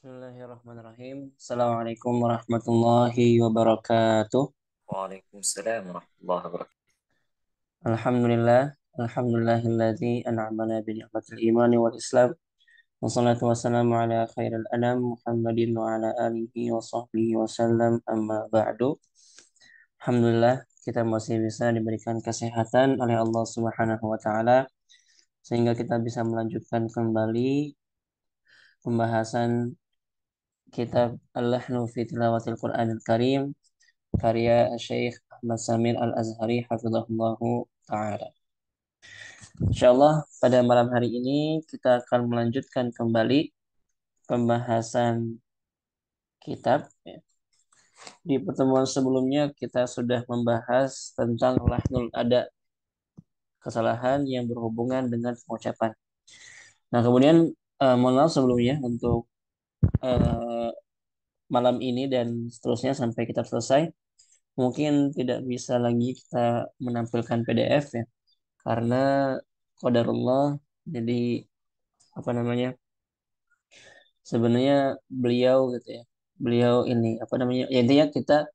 Bismillahirrahmanirrahim. Assalamualaikum warahmatullahi wabarakatuh. Waalaikumsalam warahmatullahi wabarakatuh. Alhamdulillah. Alhamdulillahilladzi an'amana bi ni'matil imani wal islam. Wassalatu wassalamu ala khairil anam Muhammadin wa ala alihi wa sahbihi wa sallam amma ba'du. Alhamdulillah kita masih bisa diberikan kesehatan oleh Allah Subhanahu wa taala sehingga kita bisa melanjutkan kembali pembahasan kitab Al-Lahnu fi Tilawatil Qur'anil Karim karya Syekh Ahmad Samir Al-Azhari hafizahullahu taala. Insyaallah pada malam hari ini kita akan melanjutkan kembali pembahasan kitab. Di pertemuan sebelumnya kita sudah membahas tentang lahnul ada, kesalahan yang berhubungan dengan pengucapan. Nah, kemudian mohon maaf sebelumnya untuk eh, malam ini dan seterusnya sampai kita selesai. Mungkin tidak bisa lagi kita menampilkan PDF ya, karena qadarullah, jadi apa namanya, sebenarnya beliau gitu ya, beliau ini apa namanya ya, intinya kita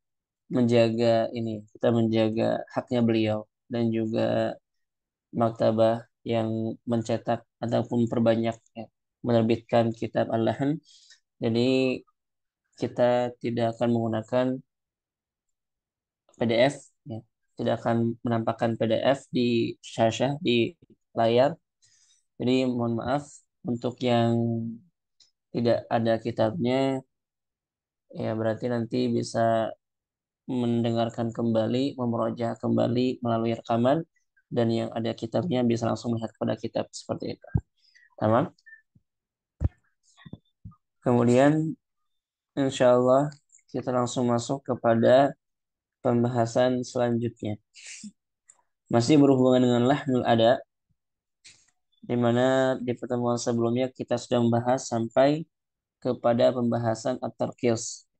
menjaga haknya beliau dan juga maktabah yang mencetak ataupun perbanyak ya, menerbitkan kitab Al-Lahan. Jadi kita tidak akan menggunakan PDF ya, tidak akan menampakkan PDF di syashah, di layar. Jadi mohon maaf untuk yang tidak ada kitabnya, ya berarti nanti bisa mendengarkan kembali, memerojah kembali melalui rekaman, dan yang ada kitabnya bisa langsung melihat pada kitab seperti itu. Tamam. Kemudian insya Allah kita langsung masuk kepada pembahasan selanjutnya. Masih berhubungan dengan lahnul ada, di mana di pertemuan sebelumnya kita sudah membahas sampai kepada pembahasan at-tarkis.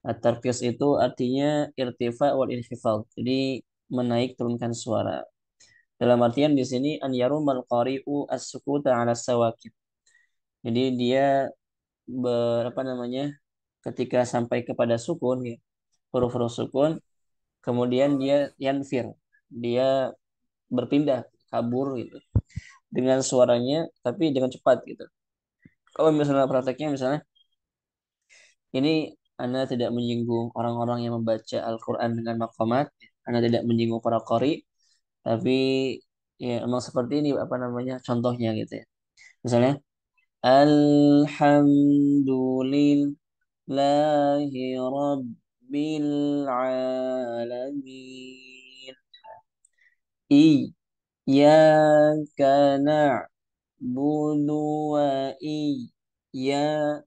At-tarkis itu artinya irtifa wal inkhifal. Jadi menaik turunkan suara. Dalam artian di sini an yarumal qari'u as-sukuta 'ala sawakib. Jadi dia apa namanya? Ketika sampai kepada sukun ya, huruf-huruf sukun, kemudian dia yanfir. Dia berpindah, kabur gitu. Dengan suaranya tapi dengan cepat gitu. Kalau misalnya prakteknya misalnya ini, Anda tidak menyinggung orang-orang yang membaca Al-Qur'an dengan maqamat, Anda tidak menyinggung para qari, tapi ya emang seperti ini apa namanya? Contohnya gitu ya. Misalnya Alhamdulillahi Rabbil Alamin. Iyyaka na'budu wa iyya.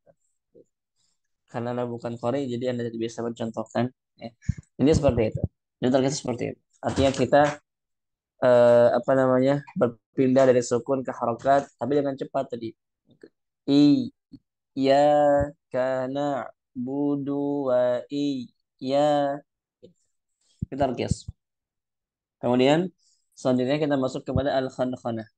Karena Anda bukan Qori, jadi Anda tidak bisa mencontohkan. Ya. Ini seperti itu. Ini terkait seperti itu. Artinya kita apa namanya, berpindah dari sukun ke harokat, tapi dengan cepat tadi. Iyyaka na'budu wa iyya. Kita guys. Kemudian selanjutnya kita masuk kepada al-khanqanah.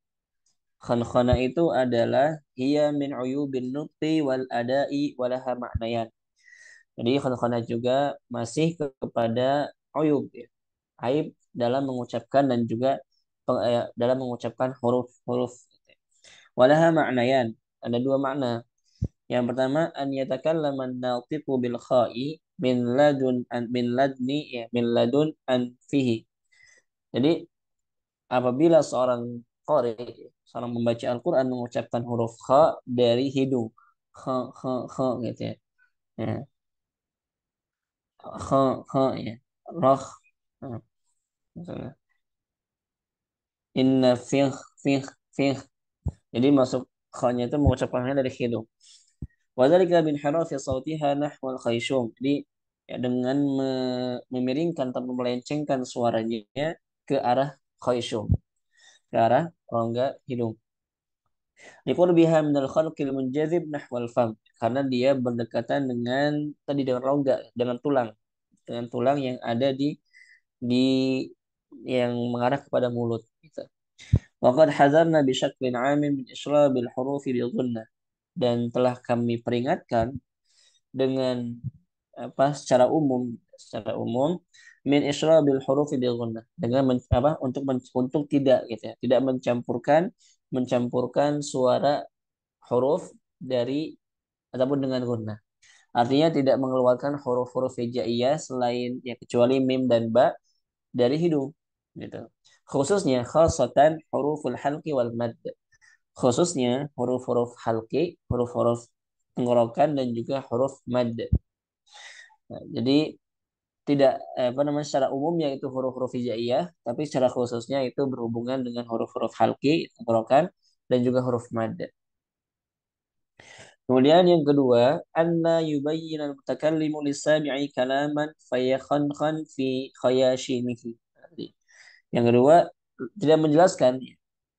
Khanqanah itu adalah hiya min uyubin nutqi wal ada'i walaha ma'nayan. Jadi khanqanah juga masih kepada uyub ya. Aib dalam mengucapkan dan juga dalam mengucapkan huruf-huruf. Walaha ma'nayan. Ada dua makna. Yang pertama an yatakallama an-natiqu bil kha'i min ladni ya, min ladun an fihi. Jadi apabila seorang qari, seorang membaca Al-Qur'an mengucapkan huruf kha dari hidung. Kha kha kha gitu ya. Ya, kha kha ya. Rakh. Nah, misalnya inna fih fih. Jadi masuk kha-nya itu mengucapkannya dari hidung. Wadzalika bin harafi sautiha nahwal khayshum. Jadi ya, dengan memiringkan atau melencengkan suaranya ke arah khayshum, ke arah rongga hidung. Liqurbiha minal khalqil munjazib nahwal fam. Karena dia berdekatan dengan tadi, dengan rongga, dengan tulang yang ada di yang mengarah kepada mulut gitu. Waqad hadzarna bi syaklin 'amin min israbil hurufi bi dhunnah. dan telah kami peringatkan dengan secara umum min isyrabil hurufi bil gunnah dengan untuk tidak gitu ya, tidak mencampurkan suara huruf dari ataupun dengan gunnah. Artinya tidak mengeluarkan huruf-huruf hijaiyah selain ya kecuali mim dan ba dari hidung gitu. Khususnya khasatan huruful halqi wal mad. Khususnya huruf-huruf halqi, huruf-huruf tenggorokan dan juga huruf mad. Nah, jadi tidak secara umumnya itu huruf-huruf hijaiyah, tapi secara khususnya itu berhubungan dengan huruf-huruf halqi, tenggorokan dan juga huruf mad. Kemudian yang kedua, anna yubayyin al-mutakallimu lis-sami'i kalaman fayakhankhan fi khayashimihi. Yang kedua, tidak menjelaskan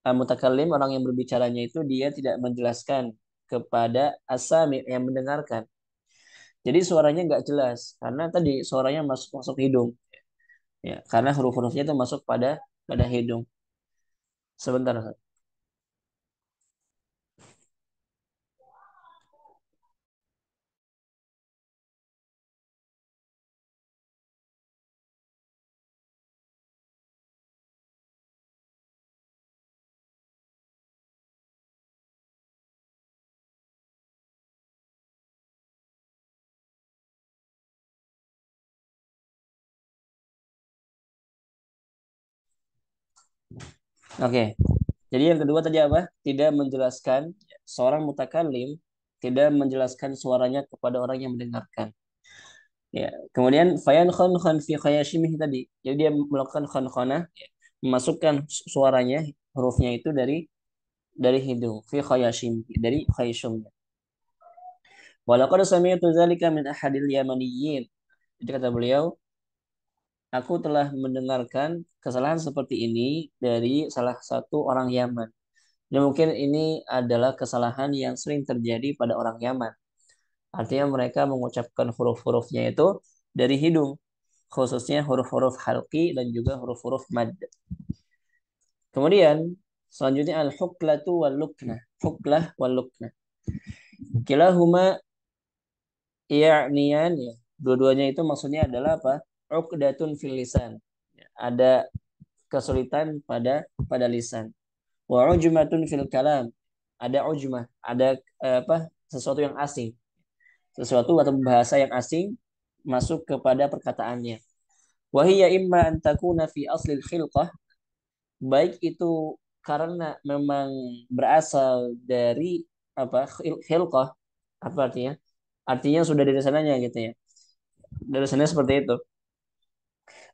mutakallim orang yang berbicaranya itu dia tidak menjelaskan kepada asami yang mendengarkan. Jadi suaranya nggak jelas karena tadi suaranya masuk masuk hidung. Ya, karena huruf-hurufnya itu masuk pada pada hidung. Sebentar, Ustaz. Oke. Jadi yang kedua tadi apa? Tidak menjelaskan seorang mutakallim tidak menjelaskan suaranya kepada orang yang mendengarkan. Ya, kemudian fayan khon fi khayashimih tadi. Jadi dia melakukan khonah, ya, memasukkan suaranya hurufnya itu dari hidung fi khayashim dari khayshumnya. Walaqad sami'tu dzalika min ahadil yamaniyyin. Jadi kata beliau, aku telah mendengarkan kesalahan seperti ini dari salah satu orang Yaman. Dan mungkin ini adalah kesalahan yang sering terjadi pada orang Yaman. Artinya mereka mengucapkan huruf-hurufnya itu dari hidung, khususnya huruf-huruf halqi dan juga huruf-huruf mad. Kemudian selanjutnya al-huklatu wal luknah. Huklah wal luknah. Kilahuma ya'niyan ya. Dua-duanya itu maksudnya adalah apa? Uqdatun fil lisan. Ada kesulitan pada pada lisan. Wa ujmatun fil kalam. Ada ujmah, ada sesuatu yang asing. Sesuatu atau bahasa yang asing masuk kepada perkataannya. Wahiyya imma an takuna fi aslil khilqah, baik itu karena memang berasal dari khilqah, apa artinya? Artinya sudah dari sananya gitu ya. Dari sananya seperti itu.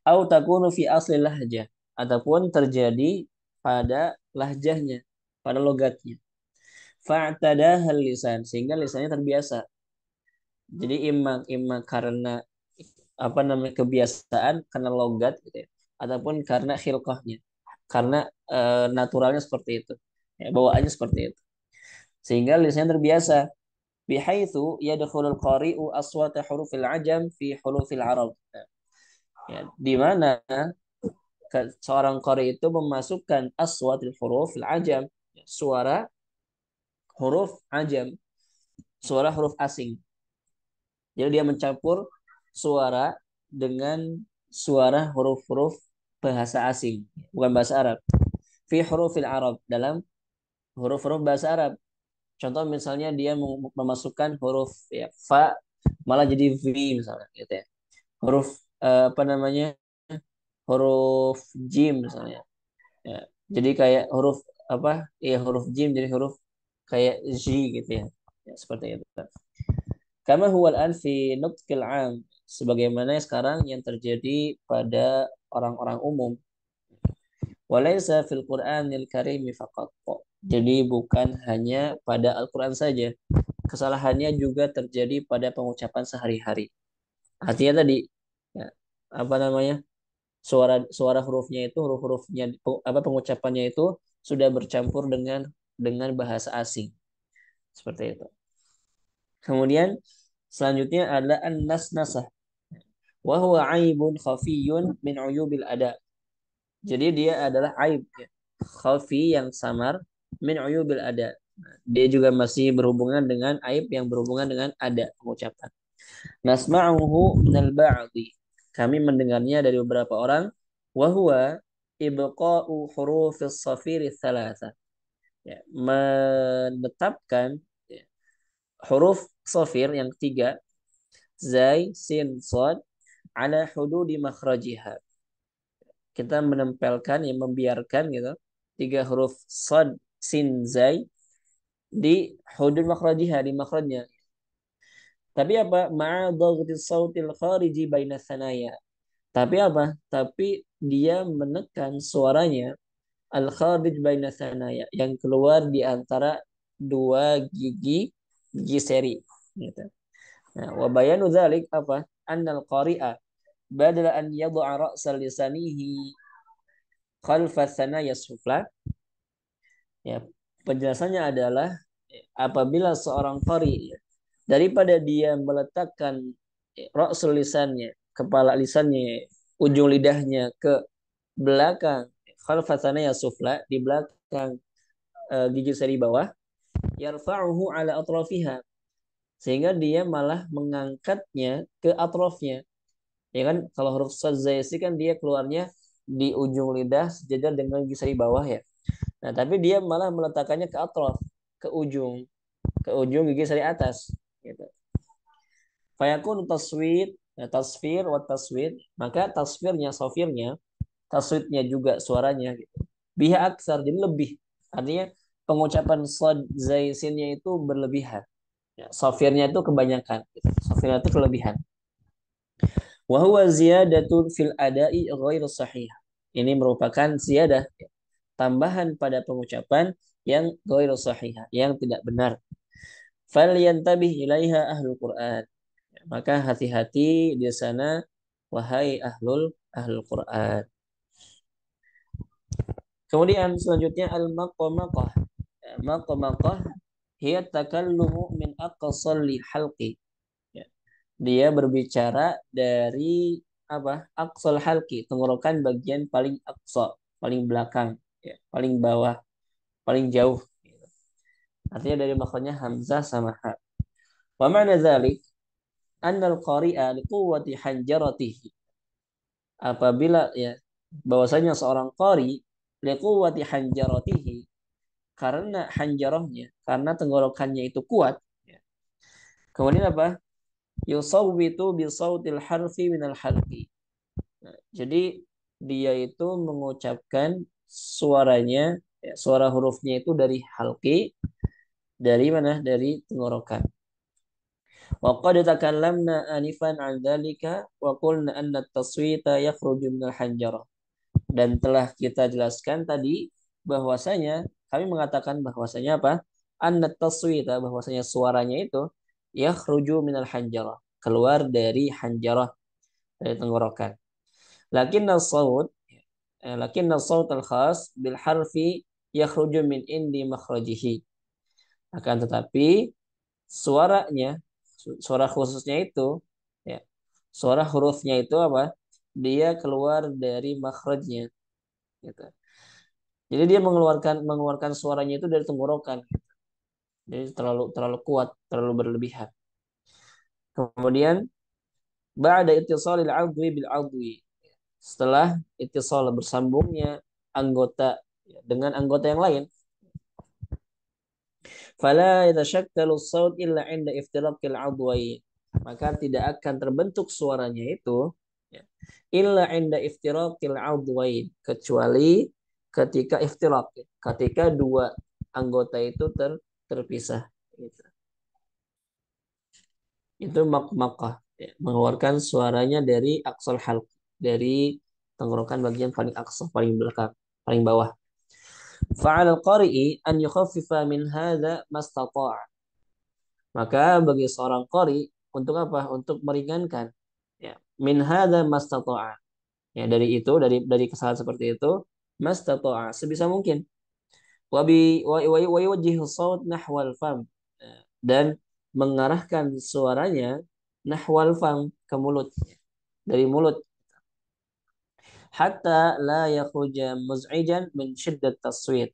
Au takunu fi asli lahjah, ataupun terjadi pada lahjahnya, pada logatnya. Fa'tadahal lisan, sehingga lisannya terbiasa. Jadi imma karena kebiasaan, karena logat gitu ya, ataupun karena khilqahnya, karena naturalnya seperti itu, ya, bawaannya seperti itu, sehingga lisannya terbiasa. Bihaitsu yadkhulul qari'u aswata hurufil ajam fi hurufil arab. Ya, di mana seorang qari itu memasukkan aswatil hurufil ajam, ya, suara huruf ajam, suara huruf asing. Jadi dia mencampur suara dengan suara huruf-huruf bahasa asing, bukan bahasa Arab. Fi hurufil Arab, dalam huruf-huruf bahasa Arab. Contoh misalnya dia memasukkan huruf ya fa malah jadi v misalnya gitu ya. Huruf huruf jim misalnya. Ya. Jadi kayak huruf huruf jim jadi huruf kayak z gitu ya. Ya seperti itu. Kama huwal an fi nutqil am, sebagaimana sekarang yang terjadi pada orang-orang umum. Walaysa fil Qur'anil Karim faqat. Jadi bukan hanya pada Al-Qur'an saja. Kesalahannya juga terjadi pada pengucapan sehari-hari. Artinya tadi ya, apa namanya? Suara suara hurufnya itu huruf-hurufnya pengucapannya itu sudah bercampur dengan bahasa asing. Seperti itu. Kemudian selanjutnya adalah an-nasnasah. Wa huwa aibun khafiyun min uyubil ada. Jadi dia adalah aib ya. Khafi yang samar min uyubil ada. Dia juga masih berhubungan dengan aib yang berhubungan dengan ada pengucapan. Nasma'uhu minal ba'di. Kami mendengarnya dari beberapa orang. Wahuwa ibqa'u hurufis safiri thalatha. Ya, menetapkan ya, huruf safir yang tiga. Zai, sin, sod. Ala hududi makhrajiha. Kita menempelkan, ya membiarkan gitu. Tiga huruf sod, sin, zai. Di hudud makhrajiha, di makhrajnya. Tapi apa? Ma'adhaghti sautil khariji baina sanaya. Tapi apa? Tapi dia menekan suaranya al-kharij baina sanaya yang keluar di antara dua gigi seri. Gitu. Nah, wa bayanu dzalik apa? Annal qari'a badala an yad'a ra'sa lisanihi khalfa sanaya sufla. Ya, penjelasannya adalah apabila seorang qari daripada dia meletakkan ra'sul lisannya, kepala lisannya, ujung lidahnya ke belakang khalfasanaya sufla di belakang gigi seri bawah yarfa'uhu ala atrafiha sehingga dia malah mengangkatnya ke atrafnya ya kan kalau huruf sadzaisi kan dia keluarnya di ujung lidah sejajar dengan gigi seri bawah ya nah tapi dia malah meletakkannya ke atraf ke ujung gigi seri atas gitu fayakun taswid tasfir wa taswid maka tasfirnya sofirnya taswidnya juga suaranya gitu. Biha aksar jadi lebih artinya pengucapan sod zaisinnya itu berlebihan ya, sofirnya itu kebanyakan gitu. Sofirnya itu kelebihan wa huwa ziyadatun fil adai ghairu sahih ini merupakan ziyadah ya, tambahan pada pengucapan yang ghairu sahih yang tidak benar falyantabih ilaiha ahlul Quran maka hati-hati di sana wahai ahlul Quran. Kemudian selanjutnya al-maqamaqah. Maqamaqah hiya takallumu min aqsalli halqi. Ya. Dia berbicara dari apa? Aqsal halqi, tenggorokan bagian paling aqsa, paling belakang, ya, paling bawah, paling jauh. Artinya dari makhrajnya hamzah sama ha. Wa ma'na dzalik anna al-qari'a liquwwati hanjaratihi. Apabila ya bahwasanya seorang qari liquwwati hanjaratihi karena hanjarahnya, karena tenggorokannya itu kuat. Ya. Kemudian apa? Yusawwitu bisautil harfi minal halqi. Nah, jadi dia itu mengucapkan suaranya, ya, suara hurufnya itu dari halqi, dari mana? Dari tenggorokan. Wa qad takallamna anifan an dzalika wa qulna anna at-taswita yakhruju minal hanjarah. Dan telah kita jelaskan tadi bahwasanya kami mengatakan bahwasanya apa? Anna taswita bahwasanya suaranya itu yakhruju minal hanjarah, keluar dari hanjarah dari tenggorokan. Lakinna saut al khas bil harfi yakhruju min indi makhrajihi. Akan tetapi suaranya suara khususnya itu ya, suara hurufnya itu apa? Dia keluar dari makhrajnya gitu. Jadi dia mengeluarkan suaranya itu dari tenggorokan. Jadi terlalu terlalu kuat, terlalu berlebihan. Kemudian ba'da ittisalil 'adwi bil 'adwi. Setelah ittisal bersambungnya anggota dengan anggota yang lain, fala yatashakkalu as-saut illa 'inda iftiraqil 'adwain. Maka tidak akan terbentuk suaranya itu ya, illa 'inda iftiraqil 'adwain, kecuali ketika iftiraq, ketika dua anggota itu terpisah gitu. Itu makmaqah ya, mengeluarkan suaranya dari aksal halq dari tenggorokan bagian paling aqsa paling belakang paling bawah fa'al qari'i an yukhaffifa min hadza mastata'a maka bagi seorang qari untuk apa untuk meringankan ya min hadza mastata'a ya dari kesalahan seperti itu mastata'a sebisa mungkin wa yuwajjihu shaut nahwal fam. Dan mengarahkan suaranya nahwal fam ke mulut dari mulut hatta la yakhruja muz'ijan min syiddat taswit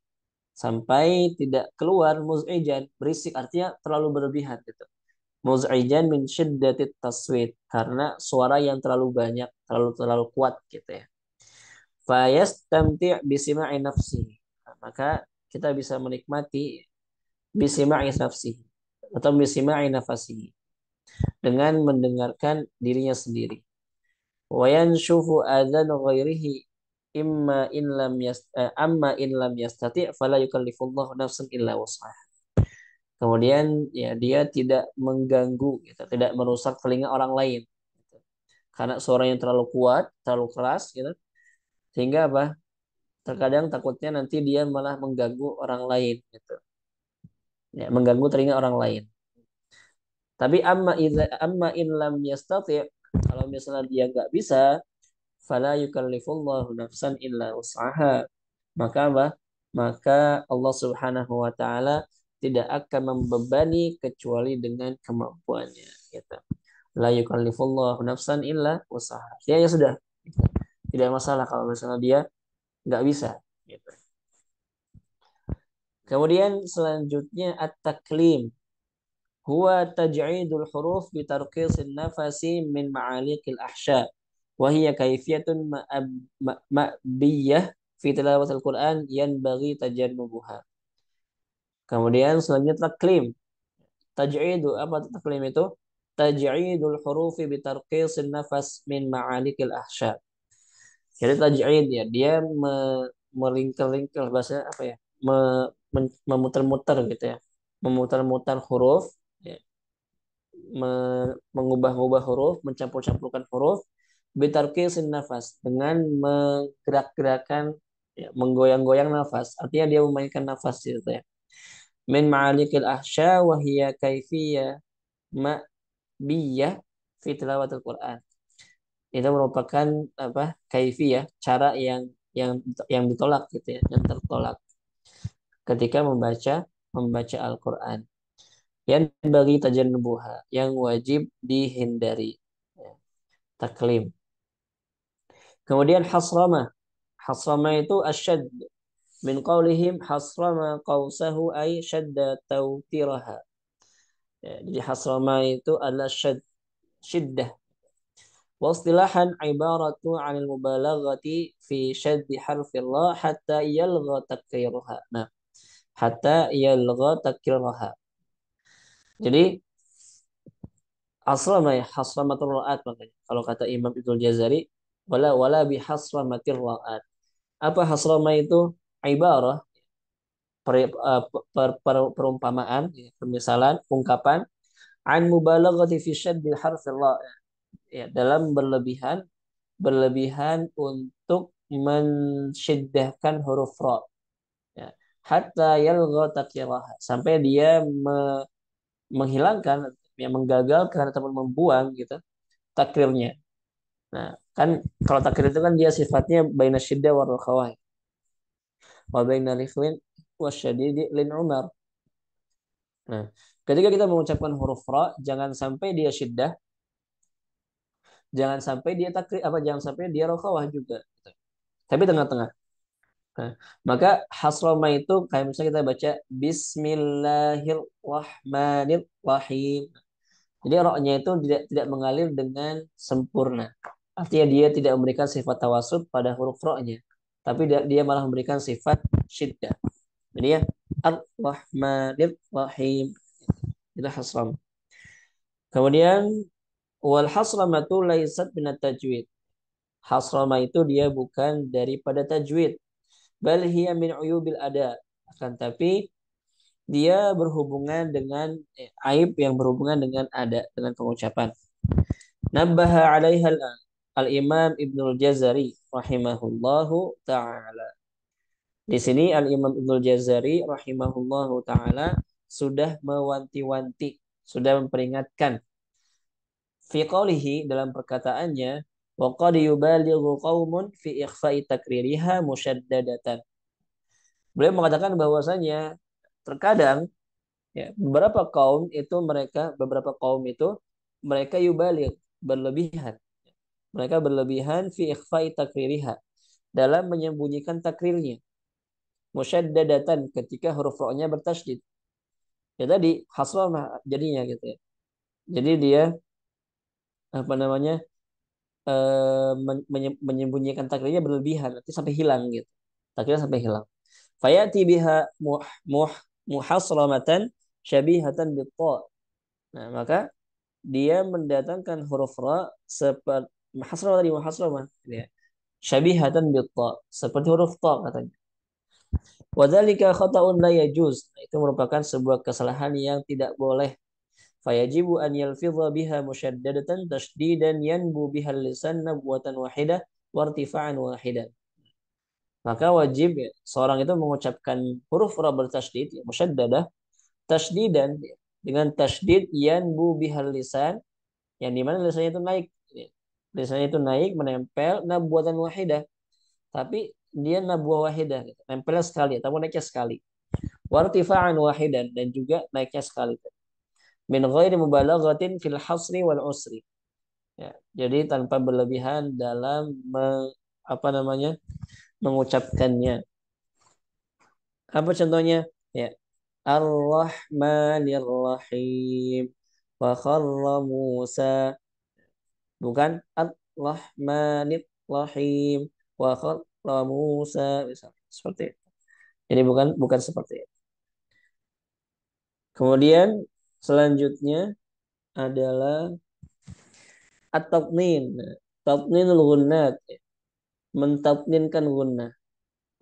sampai tidak keluar muz'ijan, berisik artinya terlalu berlebihan gitu. Muz'ijan min syiddatit taswit, karena suara yang terlalu banyak, terlalu kuat gitu ya. Fayastamti' bisima'i nafsihi. Nah, maka kita bisa menikmati bisima'i nafsihi atau bisima'i nafasihi dengan mendengarkan dirinya sendiri. Wa yanshufu adzan ghairihi amma in lam yastati' fala yukallifullahu nafsan illa wus'aha. Kemudian ya dia tidak mengganggu gitu, tidak merusak telinga orang lain gitu. Karena suaranya terlalu kuat, terlalu keras gitu. Sehingga apa? Terkadang takutnya nanti dia malah mengganggu orang lain gitu. Ya, mengganggu telinga orang lain. Tapi amma in lam yastati', kalau misalnya dia nggak bisa, fala yukallifullahu nafsan illa wus'aha. Maka apa? Maka Allah Subhanahu wa taala tidak akan membebani kecuali dengan kemampuannya gitu. La yukallifullahu nafsan illa wus'aha. Dia ya sudah. Tidak masalah kalau misalnya dia nggak bisa gitu. Kemudian selanjutnya at-taklim huwa taj'idul huruf bi tarqisin nafasi min ma'aliqil ahsya wa hiya kayfiyatun ma'biyah fi tilawatil Qur'an yanbaghi tajannubuha. Kemudian selanjutnya taklim. Taj'idu, apa taklim itu? Taj'idul hurufi bi tarqisin nafas min ma'alikil ahsya. Jadi taj'id ya, dia melingkar-lingkar bahasa apa ya? Memutar-mutar gitu ya. Memutar-mutar huruf ya. Mengubah-ubah huruf, mencampur-campurkan huruf bitarqisin nafas dengan menggerak-gerakan ya, menggoyang-goyang nafas. Artinya dia memainkan nafas gitu ya. Min ma'alikil ahsya wa hiya kaifiyah ma'biyah fi tilawatil Quran. Itu merupakan apa? Kaifiyah, cara yang yang ditolak gitu ya, yang tertolak ketika membaca Al-Qur'an. Yang bagi tajannubuha, yang wajib dihindari. Ya, taklim. Kemudian hasramah. Hasramah itu asyad. Min qawlihim hasrama qawsahu ay syadda tawtiraha. Ya, jadi hasrama itu adalah syiddah. Wastilahan ibaratu anil mubalaghati fi syaddi harfillah hatta yalgha takriruha. Nah, hatta yalgha takriruha. Jadi hasrama ya, hasramatul ra'at makanya. Kalau kata Imam Ibnu Jazari, wala bi hasramatir ra'at. Apa hasrama itu? Ibarah, perumpamaan, ya, permisalan, ungkapan an mubalaghati fi syaddil harfillah ya, dalam berlebihan untuk mensyiddahkan huruf ra ya. Hatta yalgha takiraha, sampai dia menghilangkan ya, menggagalkan ataupun membuang gitu takrirnya. Nah, kan kalau takrir itu kan dia sifatnya baina syiddah wa rakhawah wa baina riflin wasyadidi lin umar. Nah, ketika kita mengucapkan huruf ra, jangan sampai dia syiddah, jangan sampai dia takrir apa, jangan sampai dia rakhawah juga. Gitu. Tapi tengah-tengah. Nah, maka hasrama itu kayak misalnya kita baca Bismillahirrahmanirrahim. Jadi roknya itu tidak mengalir dengan sempurna. Artinya dia tidak memberikan sifat tawasud pada huruf roknya. Tapi dia malah memberikan sifat syiddah. Jadi ya Ar-Rahmanirrahim. Itu hasram. Kemudian wal hasramatu laisat minat tajwid. Hasrama itu dia bukan daripada tajwid. Bal hiya min uyubil ada. Akan tapi dia berhubungan dengan aib yang berhubungan dengan ada, dengan pengucapan. Nabbaha 'alaiha al-Imam Ibnul Jazari rahimahullahu taala. Di sini Al-Imam Ibnul Jazari rahimahullahu taala sudah mewanti-wanti, sudah memperingatkan fi qawlihi, dalam perkataannya, wa qad yubalighu qaumun fi ikhfa'i takririha musyaddadatan. Beliau mengatakan bahwasanya terkadang ya, beberapa kaum itu mereka yubaligh, berlebihan. Mereka berlebihan fi ikhfa'i takririha, dalam menyembunyikan takrirnya. musyaddadatan ketika huruf ra-nya bertasydid. Ya tadi hasramah jadinya gitu ya. Jadi dia apa namanya? Menyembunyikan takdirnya berlebihan nanti sampai hilang gitu. Takdirnya sampai hilang. Fayati biha muh muhasramatan syabihatan bit. Nah, maka dia mendatangkan huruf ra seperti muhasramah tadi muhasramah ya. Syabihatan bit seperti huruf ta katanya. Wadzalika khata'un la yajuz. Nah, itu merupakan sebuah kesalahan yang tidak boleh. Fayajibu an yalfidha biha musyaddadatan tashdidan yanbu biha lisan nabwatan wahidah wartifa'an wahidan. Maka wajib ya, seorang itu mengucapkan huruf ra bertasydid ya, musyaddadah tasdidan ya, dengan tasdid yanbu bihal lisan yang dimana lisannya itu naik ya. Lisannya itu naik menempel nabwatan wahidah tapi dia nabuah wahidah gitu. Nempelnya sekali ataupun naiknya sekali wartifa'an wahidan dan juga naiknya sekali min ghairi mubalaghatin fil hasri wal usri ya. Jadi tanpa berlebihan dalam apa namanya mengucapkannya. Apa contohnya? Ya. Ar-Rahmanir Rahim. Wa kharra Musa. Bukan Ar-Rahmanir Rahim. Wa kharra Musa. Misalnya. Seperti itu. Jadi bukan bukan seperti itu. Kemudian selanjutnya adalah at-tatnin. Tatninul gunnat. Mentatninkan gunnah.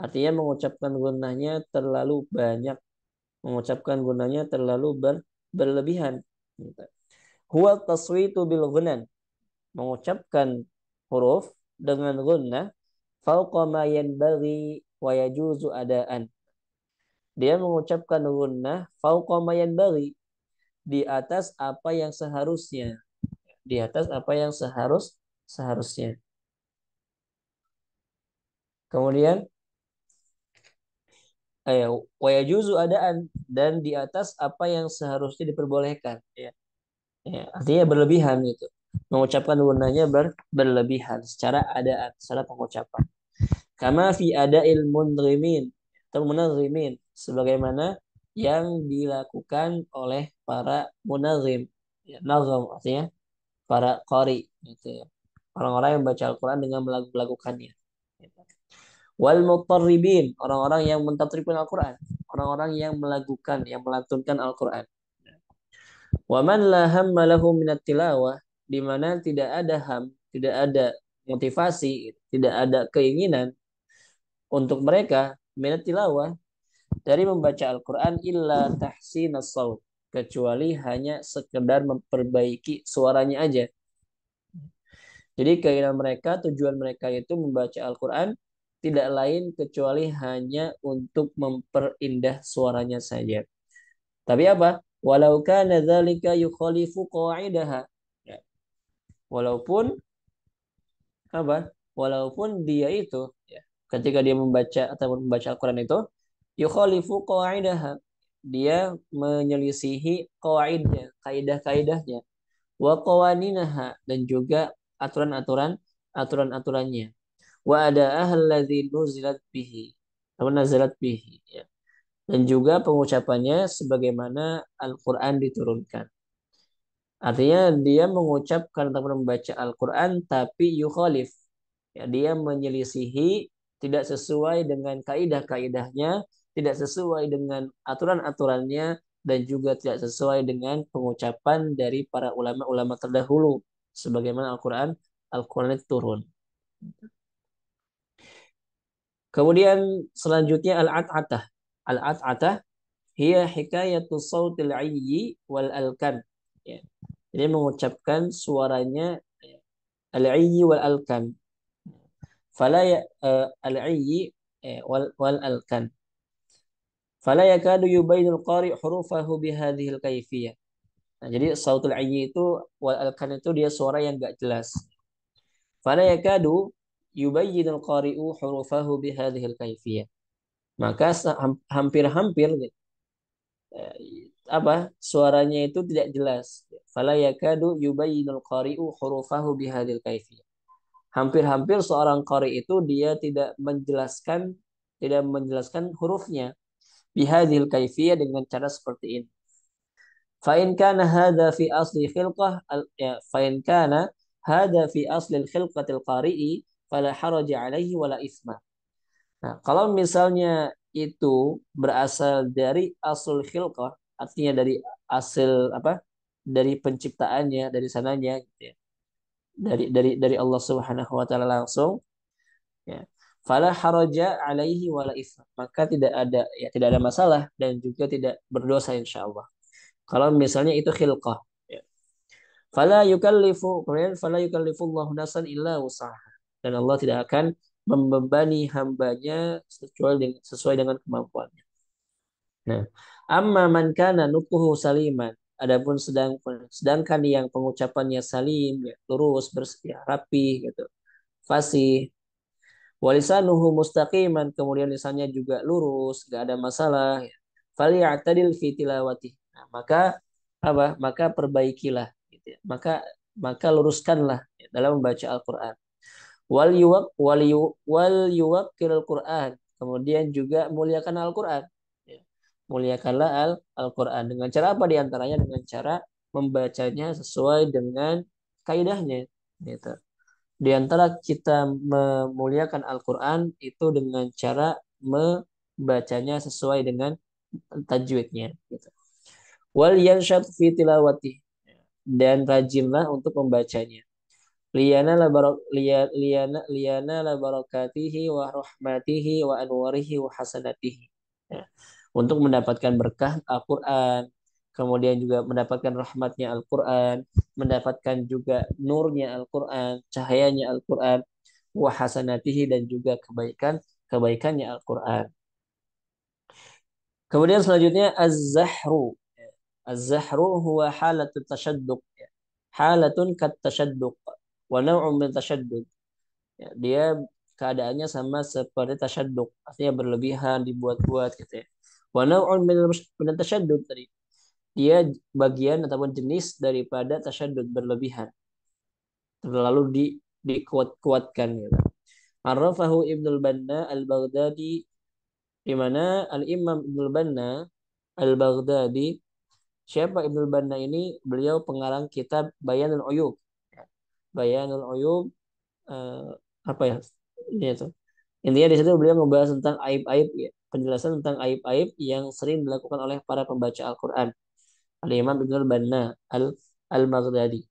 Artinya mengucapkan gunnahnya terlalu banyak. Mengucapkan gunnahnya terlalu berlebihan. Huwa taswitu bil gunan. Mengucapkan huruf dengan gunnah fauqa ma yanbaghi wa yajuzu adaan. Dia mengucapkan gunnah fauqa ma yanbaghi, di atas apa yang seharusnya. Di atas apa yang seharusnya. Kemudian wa yajuzu adaan dan di atas apa yang seharusnya diperbolehkan ya. Ya, artinya berlebihan gitu. Mengucapkan gunnahnya berlebihan secara adaan, secara pengucapan. Kama fi adail munrimin atau munazzimin sebagaimana yang dilakukan oleh para munazim. Ya, nazam artinya para qari gitu ya. Orang-orang yang baca Al-Qur'an dengan melakukannya. Wal mutarribin, orang-orang yang mentatribkan Al-Qur'an, orang-orang yang melakukan, yang melantunkan Al-Qur'an. Wa man la hamma lahu minat tilawah, di mana tidak ada ham, tidak ada motivasi, tidak ada keinginan untuk mereka minat tilawah dari membaca Al-Qur'an illa tahsin as-saut, kecuali hanya sekedar memperbaiki suaranya aja. Jadi keinginan mereka, tujuan mereka itu membaca Al-Qur'an tidak lain kecuali hanya untuk memperindah suaranya saja. Tapi apa? Walau kana dzalika yukhalifu qawaidaha. Ya. Walaupun apa? Walaupun dia itu ya, ketika dia membaca atau membaca Al-Qur'an itu yukhalifu qawaidaha. Dia menyelisihi qawaidnya, kaidah-kaidahnya, wa qawaninaha dan juga aturan-aturannya. Wa ada alladzi nuzilat bihi. Atau nazalat bihi ya. Dan juga pengucapannya sebagaimana Al-Qur'an diturunkan. Artinya dia mengucapkan atau membaca Al-Quran tapi yukhalif. Ya, dia menyelisihi tidak sesuai dengan kaidah-kaidahnya, tidak sesuai dengan aturan-aturannya, dan juga tidak sesuai dengan pengucapan dari para ulama-ulama terdahulu. Sebagaimana Al-Quran itu turun. Kemudian selanjutnya al-at'atah. Al-at'atah hiya hikayatu sautil ayyi wal alkan. Ya. Jadi mengucapkan suaranya al-ayyi wal alkan. Fala ya al-ayyi wal alkan. Fala yakadu yubayyinul qari hurufahu bihadhil kaifiyah. Nah, jadi sautul ayyi itu wal alkan itu dia suara yang enggak jelas. Fala yakadu yubayyinul qari'u hurufahu bihadhil kaifiyah. Maka hampir-hampir apa suaranya itu tidak jelas. Fala yakadu yubayyinul qari'u hurufahu bihadil kaifiyah. Hampir-hampir seorang qari itu dia tidak menjelaskan tidak menjelaskan hurufnya. Bihadhil kaifiyah, dengan cara seperti ini. Fa'in kana hadha fi asli khilqah ya, fa'in kana hadha fi asli khilqatil qari'i fala haraja alaihi wala isma. Nah, kalau misalnya itu berasal dari asul khilqah, artinya dari hasil apa? Dari penciptaannya, dari sananya gitu ya. Dari Allah Subhanahu wa taala langsung, ya. Fala haraja alaihi wala isma. Maka tidak ada masalah dan juga tidak berdosa insyaallah. Kalau misalnya itu khilqah, ya. Fala yukallifullahu nafsan illa wusaha. Dan Allah tidak akan membebani hambanya sesuai dengan kemampuannya. Nah, amma man kana nukuhu saliman. Adapun sedangkan yang pengucapannya salim, ya, lurus, bersih, ya, rapi gitu. Fasih, walisanuhu mustaqiman, kemudian lisannya juga lurus, gak ada masalah, ya. Falya'tadil fi tilawati. Nah, maka apa? Maka perbaikilah gitu ya. Maka luruskanlah, ya, dalam membaca Al-Qur'an. Wal yuwaqqil Quran. Kemudian juga muliakan Al-Qur'an. Ya. Muliakanlah Al-Qur'an dengan cara apa, di antaranya dengan cara membacanya sesuai dengan kaidahnya gitu. Di antara kita memuliakan Al-Quran itu dengan cara membacanya sesuai dengan tajwidnya. Gitu. Wal yanshad fi tilawati, dan rajinlah untuk membacanya. Liyana la barakatihi wa rahmatihi wa anwarihi wa hasanatihi. Ya. Untuk mendapatkan berkah Al-Quran, kemudian juga mendapatkan rahmatnya Al-Quran, mendapatkan juga nurnya Al-Quran, cahayanya Al-Quran, wa hasanatihi, dan juga kebaikannya Al-Quran. Kemudian selanjutnya az-zahru. Az-zahru huwa halatun tasyadduq. Halatun kat tasyadduq wa naw'un min tasyadduq. Ya, dia keadaannya sama seperti tasyadduq, artinya berlebihan, dibuat-buat gitu ya. Wa naw'un min tasyadduq tadi. Dia bagian ataupun jenis daripada tasyadud, berlebihan, terlalu dikuat-kuatkan gitu. Arrafahu Ibnul Banna Al-Baghdadi, di mana Al-Imam Ibnul Banna Al-Baghdadi, siapa Ibnul Banna ini? Beliau pengarang kitab Bayanul Uyub. Bayanul Uyub, eh, apa ya? Ini itu. Intinya di situ beliau membahas tentang aib-aib, ya, penjelasan tentang aib-aib yang sering dilakukan oleh para pembaca Al-Qur'an. Al-Imam Ibnul Banna Al-Baghdadi.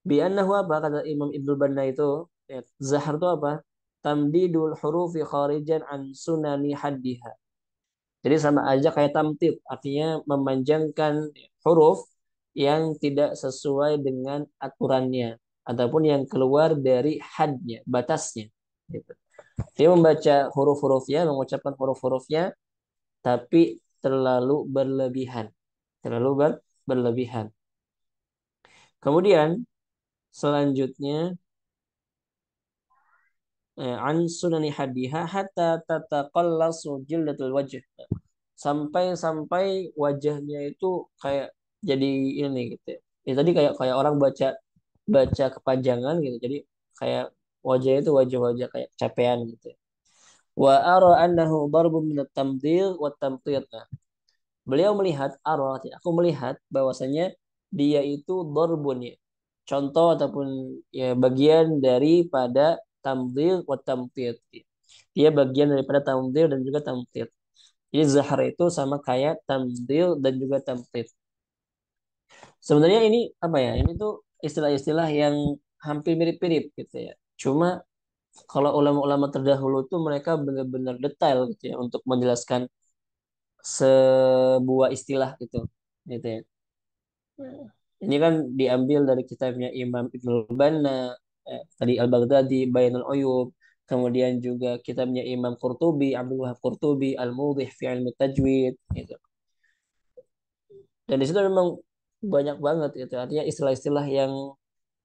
Bi'annahu, apa kata Imam Ibnu Banna itu, ya, zahar itu apa? Tamdidul hurufi kharijan an sunani haddiha. Jadi sama aja kayak tamtid, artinya memanjangkan huruf yang tidak sesuai dengan aturannya ataupun yang keluar dari hadnya, batasnya. Gitu. Dia membaca huruf-hurufnya, mengucapkan huruf-hurufnya, tapi terlalu berlebihan, terlalu berlebihan. Kemudian selanjutnya, an sunani hadiha hatta tataqallasu jildatul wajh, sampai wajahnya itu kayak jadi ini gitu ya. Ya tadi kayak kayak orang baca baca kepanjangan gitu. Jadi kayak wajahnya itu wajah-wajah kayak capean gitu ya. Wa ara annahu darbun min at-tamdhil wa tamthil. Nah, beliau melihat aku melihat bahwasanya dia itu darbun, ya. Contoh ataupun ya bagian daripada tamdhil wa tamthil. Dia bagian daripada tamdhil dan juga tamthil. Jadi zahar itu sama kayak tamdil dan juga tamtid. Sebenarnya ini apa ya? Ini tuh istilah-istilah yang hampir mirip-mirip gitu ya. Cuma kalau ulama-ulama terdahulu tuh mereka benar-benar detail gitu ya untuk menjelaskan sebuah istilah gitu. Gitu ya. Ini kan diambil dari kitabnya Imam Ibnul Banna, tadi Al-Baghdadi, Bayanul Uyub, kemudian juga kitabnya Imam Qurtubi, Abdul Wahab Qurtubi, Al-Mudhih fi Ilmi Tajwid, gitu. Dan di situ memang banyak banget itu. Artinya istilah-istilah yang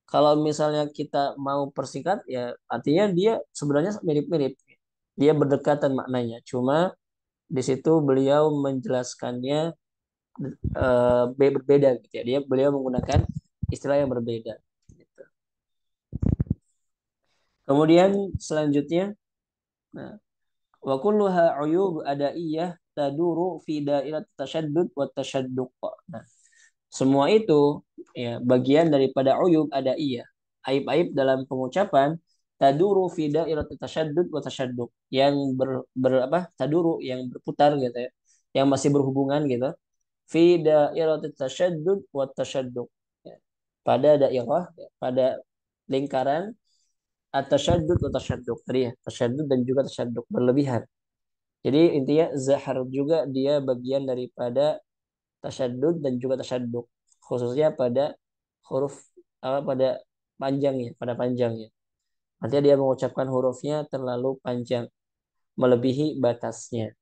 kalau misalnya kita mau persingkat, ya artinya dia sebenarnya mirip-mirip. Dia berdekatan maknanya. Cuma di situ beliau menjelaskannya berbeda gitu ya. Beliau menggunakan istilah yang berbeda. Gitu. Kemudian selanjutnya, nah, Wa kulluha uyub adaiyah taduru fi dairat tasyaddud wa tasyadduq. Nah, semua itu ya bagian daripada uyub adaiyah. Aib-aib dalam pengucapan taduru fi dairat tasyaddud wa tasyadduq yang apa? Taduru yang berputar gitu ya. Yang masih berhubungan gitu. Fi dairat tasyaddud wa tasyadduq. Ya. Pada dairah, ya, pada lingkaran at-tasyaddud wa tasyadduq. Tadi ya, tasyadud dan juga tasyadduq berlebihan. Jadi intinya zahar juga dia bagian daripada tasyadud dan juga tasyadduq. Khususnya pada huruf apa pada panjangnya, pada panjangnya. Artinya dia mengucapkan hurufnya terlalu panjang, melebihi batasnya,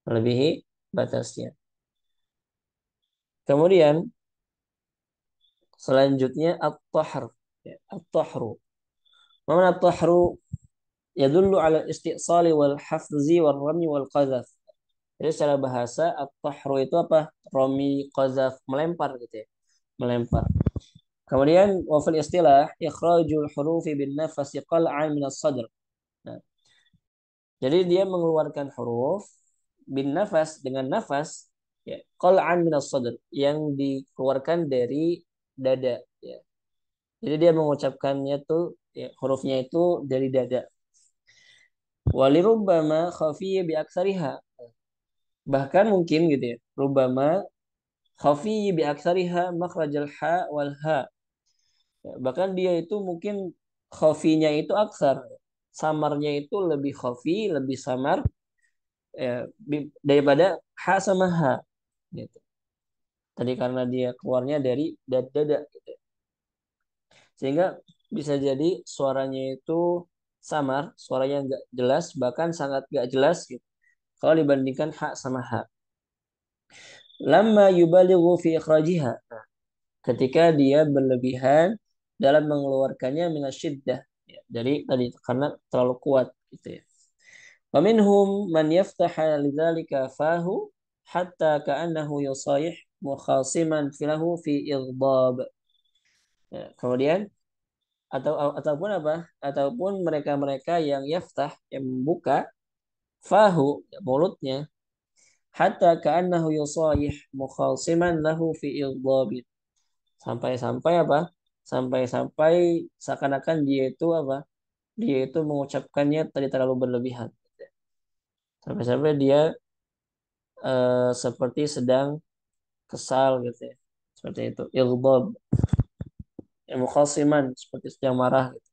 melebihi batasnya. Kemudian selanjutnya at-tahr. Ya, at-tahru. Mana at-tahru yadullu ala isti'sali wal hafzi wal rami wal qadhaf. Jadi secara bahasa at-tahru itu apa? Rami, qazaf, melempar gitu ya. Melempar. Kemudian wafil istilah ikhrajul hurufi bin nafasi qal'an min as-sadr. Nah, jadi dia mengeluarkan huruf bin nafas dengan nafas ya, qal'an min as-sadr yang dikeluarkan dari dada ya. Jadi dia mengucapkannya tuh ya, hurufnya itu dari dada. Walirubbama khafiyya bi aksariha. Bahkan mungkin gitu ya. Rubbama khafi bi aksariha makhrajal ha wal ha. Ya, bahkan dia itu mungkin khafinya itu aksar. Samarnya itu lebih khafi, lebih samar ya, daripada ha sama ha. Gitu. Tadi karena dia keluarnya dari dada gitu. Sehingga bisa jadi suaranya itu samar, suaranya nggak jelas, bahkan sangat nggak jelas gitu. Kalau dibandingkan ha sama ha. Lama yubalighu fi ikhrajiha. Ketika dia berlebihan dalam mengeluarkannya minasyiddah ya, dari tadi karena terlalu kuat gitu ya. Wa minhum man yaftaha lidzalika fahu hatta ka'annahu yusayih mukhasiman filahu fi ighdab. Ya, kemudian ataupun apa? Ataupun mereka-mereka yang yaftah yang membuka fahu ya, mulutnya hatta ka'annahu yusayih mukhasiman lahu fi ighdab. Sampai-sampai apa? Sampai-sampai seakan-akan dia itu apa? Dia itu mengucapkannya tadi terlalu berlebihan. Sampai-sampai dia seperti sedang kesal gitu ya. Seperti itu. Ighdab, mukhasiman, seperti sedang marah gitu.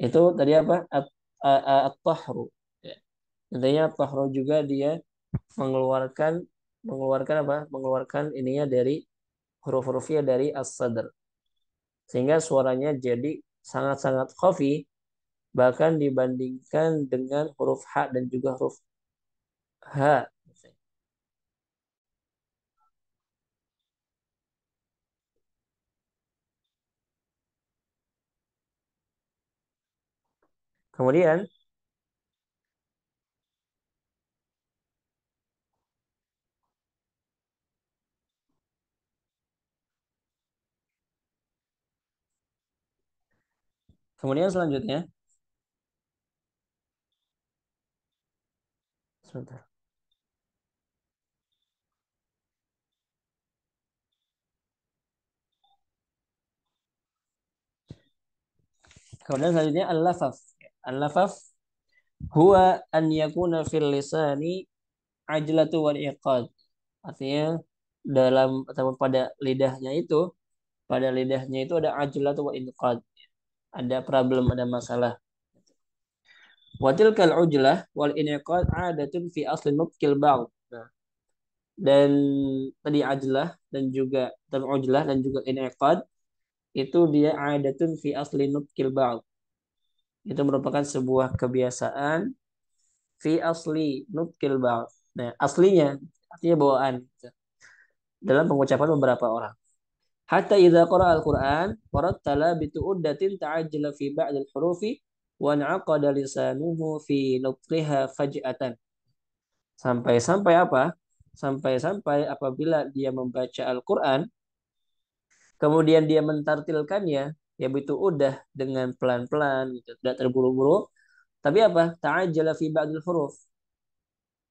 Itu tadi apa? At-tahru. Ya. Intinya at-tahru juga dia mengeluarkan mengeluarkan apa? Mengeluarkan ininya dari huruf-hurufnya dari as-sadr. Sehingga suaranya jadi sangat-sangat khafi bahkan dibandingkan dengan huruf H dan juga huruf H. Kemudian, kemudian selanjutnya, sebentar. Kemudian selanjutnya al-lafaf. Al-lafaf huwa an yakuna fil lisani ajlatu wal iqad. Artinya dalam atau pada lidahnya itu ada ajlatu wal iqad. Ada problem, ada masalah. Wa tilkal ujlah wal inqad adatun fi asli nutqil ba'd. Nah, dan tadi ajlah dan ujlah dan juga inqad itu dia adatun fi asli nutqil ba'd. Itu merupakan sebuah kebiasaan fi asli nutqil ba'd. Nah, aslinya artinya bawaan dalam pengucapan beberapa orang. Hatta idza qara'a al-Qur'an warattala bi tu'uddatin ta'ajjala fi ba'd al-hurufi wa na'aqada lisanuhu fi nutqiha faj'atan. Sampai-sampai apa? Sampai-sampai apabila dia membaca Al-Quran, kemudian dia mentartilkannya, ya itu udah dengan pelan-pelan, gitu, tidak terburu-buru, Tapi apa? Ta'ajjala fi ba'dil huruf.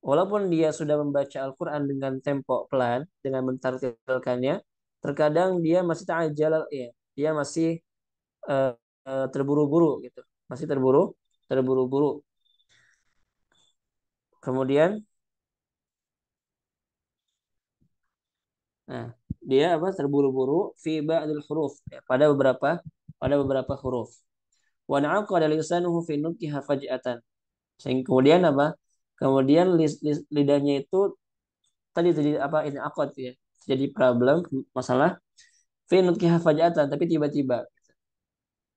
Walaupun dia sudah membaca Al-Quran dengan tempo pelan, dengan mentartilkannya, terkadang dia masih ta'ajjala, ya, dia masih eh, terburu-buru gitu, masih terburu-buru. Kemudian, nah, dia apa? Terburu-buru fi ba'dil huruf, ya, pada beberapa huruf. Wa na'aqada lisanuhu fi nutqiha faj'atan. Sehingga kemudian apa? Kemudian lidahnya itu tadi jadi apa? Ini akad ya. Jadi problem masalah fi nutqiha faj'atan, tapi tiba-tiba.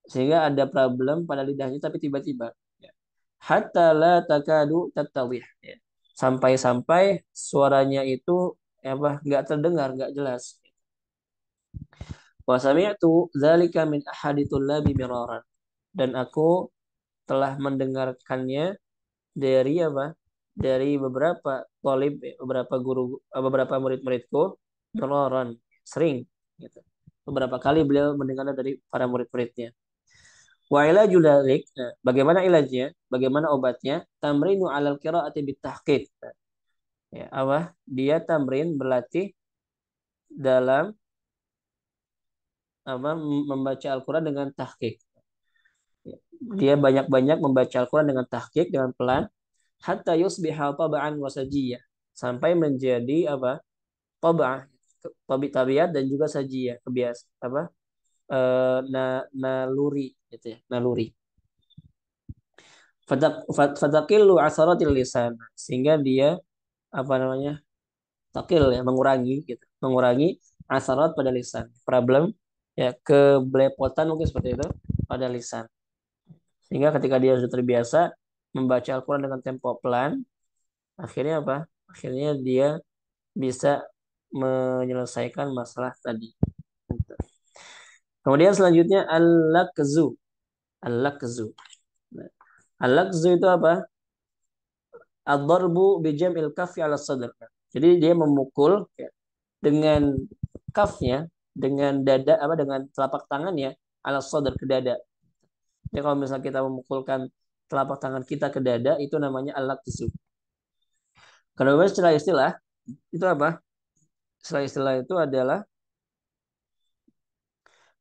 Sehingga ada problem pada lidahnya tapi tiba-tiba. Ya. Hatta la takadu tattawih. Ya. Sampai-sampai suaranya itu apa? Nggak terdengar, nggak jelas. Wa sami'tu dzalika min ahadi tullabi miraran. Dan aku telah mendengarkannya dari apa? Dari beberapa talib, beberapa guru, beberapa murid-muridku, miraran, sering gitu. Beberapa kali beliau mendengarnya dari para murid-muridnya. Wa ilaju dzalik, nah, bagaimana ilajnya? Bagaimana obatnya? Tamrinu alal qiraati bitahqiq. Ya, apa? Dia tamrin berlatih dalam apa? Membaca Al-Qur'an dengan tahqiq. Ya. Dia banyak-banyak membaca Al-Qur'an dengan tahqiq, dengan pelan, hatta yusbiha tab'an wa sajiyah. Sampai menjadi apa? Tab'ah, tabiat dan juga sajiyah, kebias apa? Naluri gitu ya, naluri. Fatakillu asaratil lisan, sehingga dia apa namanya, takil ya, mengurangi gitu, mengurangi asarat pada lisan, problem ya, kebelepotan mungkin seperti itu pada lisan, sehingga ketika dia sudah terbiasa membaca Al-Quran dengan tempo pelan, akhirnya apa, akhirnya dia bisa menyelesaikan masalah tadi. Kemudian selanjutnya al-lakzu. Al-lakzu. Nah, al-lakzu itu apa? Ad-darbu bi jam'il kaffi 'ala sadr. Jadi dia memukul ya, dengan kafnya, dengan dada apa, dengan telapak tangannya, ala sadr, ke dada. Jadi kalau misalnya kita memukulkan telapak tangan kita ke dada, itu namanya al-laqzu. Kalau secara istilah itu apa? Secara istilah itu adalah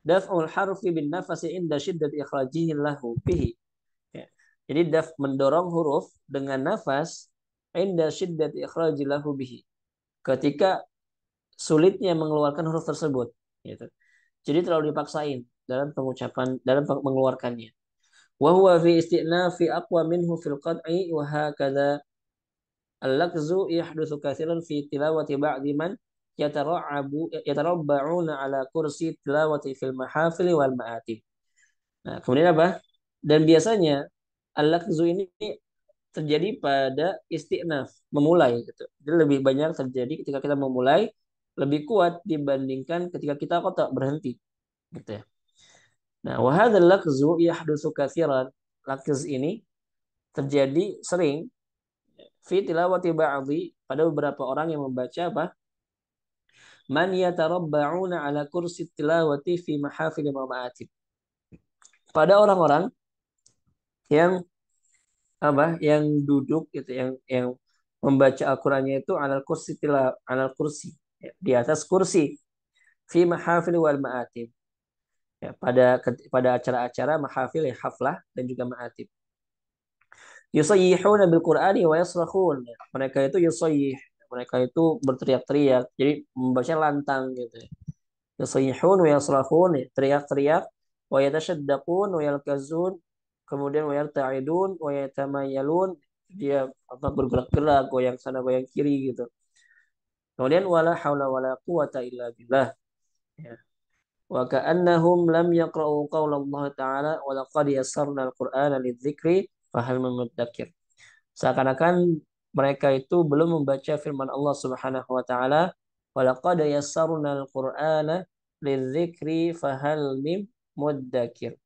daf'ul harfi bin nafasi inda syiddat ikhrajihi lahu bihi. Ya. Jadi mendorong huruf dengan nafas inda syiddat ikhraji lahu bihi. Ketika sulitnya mengeluarkan huruf tersebut, gitu. Jadi terlalu dipaksain dalam pengucapan, dalam mengeluarkannya. Wa huwa fi istinafi aqwa minhu fil qat'i wa hakadha al-laqzu yahdutsu katsiran fi tilawati ba'di man yatarabba'una ala kursi tilawati fil mahafil wal ma'atib. Nah, kemudian apa? Dan biasanya al-laqzu ini terjadi pada istinaf, memulai gitu. Jadi lebih banyak terjadi ketika kita memulai, lebih kuat dibandingkan ketika kita kotak berhenti gitu ya. Nah, wa hadzal laqzu yahdutsu katsiran. Laqz ini terjadi sering fi tilawati ba'dhi, pada beberapa orang yang membaca apa? Man yatarabba'una ala kursi tilawati fi mahafil ma'atib. Pada orang-orang yang apa? Yang duduk gitu, yang membaca Al-Qur'annya itu alal kursi alal kursi, ya, di atas kursi, fi mahafil wal ma'atib. Ya, pada acara-acara mahafil ya, haflah dan juga ma'atib. Yusayyihuna bil Qur'ani wa yasrakhun. Mereka itu yusayyih. Mereka itu berteriak-teriak. Jadi membaca lantang gitu. Yusayyihun wa yasrakhun. Teriak-teriak. Wa yatashaddaqun wa yalkazun. Kemudian wa yarta'idun wa yatamayalun. Dia apa, bergerak-gerak, goyang sana goyang kiri gitu. Kemudian wala haula wala quwata illa billah. Ya. Wa ka'annahum lam yaqra'u qaula Allah ta'ala wa laqad yassarna al-Qur'ana lidzikri fahal min mudzakir. Seakan-akan mereka itu belum membaca firman Allah Subhanahu wa taala, "Walaqad yassarnal Qur'ana lidzikri fahal mim muddakir."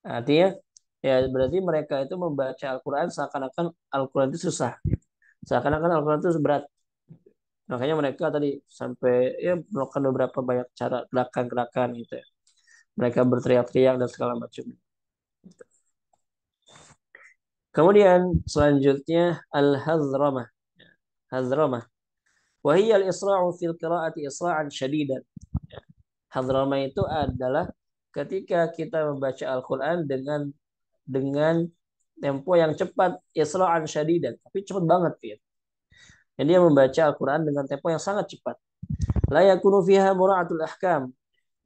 Artinya ya berarti mereka itu membaca Al-Qur'an seakan-akan Al-Qur'an itu susah. Seakan-akan Al-Qur'an itu berat. Makanya mereka tadi sampai ya melakukan beberapa banyak cara gerakan-gerakan gitu ya. Mereka berteriak-teriak dan segala macam. Kemudian selanjutnya al-hazramah. Hazramah. Wa hiya al-isra'u fil qira'ati isra'an syadidan. Hazramah itu adalah ketika kita membaca Al-Qur'an dengan tempo yang cepat, isra'an syadidan, tapi cepat banget gitu. Jadi dia membaca Al-Qur'an dengan tempo yang sangat cepat. La yakunu fiha mura'atul ahkam,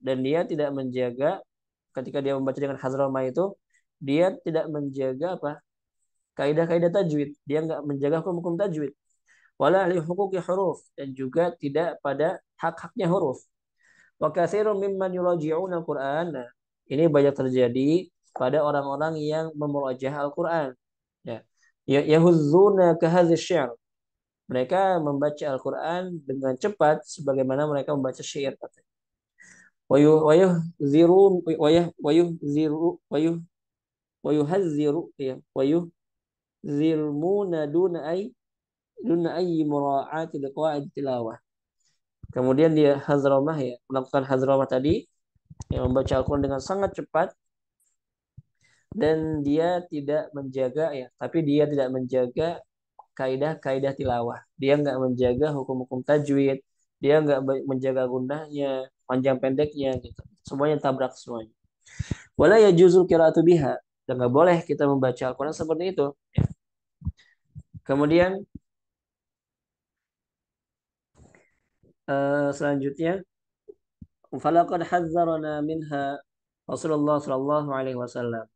dan dia tidak menjaga ketika dia membaca dengan hazramah itu, dia tidak menjaga apa? Kaidah-kaidah tajwid. Dia nggak menjaga hukum-hukum tajwid. Wala li huquqi huruf, dan juga tidak pada hak-haknya huruf. Wa katsirun mimman yuraji'una al-Qur'an. Nah, ini banyak terjadi pada orang-orang yang memurajaah Al-Qur'an. Ya. Yahuzzuna ka hadzal syi'r. Mereka membaca Al-Qur'an dengan cepat sebagaimana mereka membaca syair katanya. Wayuhzirun wayuhziru wayuhazziru ya wayuhzirmuna duna ayyi mura'ati liqa'id tilawah. Kemudian dia hazramah ya, melakukan hazramah tadi, yang membaca Al-Quran dengan sangat cepat, dan dia tidak menjaga ya, tapi dia tidak menjaga kaidah-kaidah tilawah. Dia nggak menjaga hukum-hukum tajwid, dia nggak menjaga gundahnya, panjang pendeknya gitu. Semuanya tabrak semuanya. Wala yajuzu qira'atu biha. Dan nggak boleh kita membaca Al-Quran seperti itu. Kemudian selanjutnya, falaqad hazzarana minha Rasulullah sallallahu alaihi wasallam.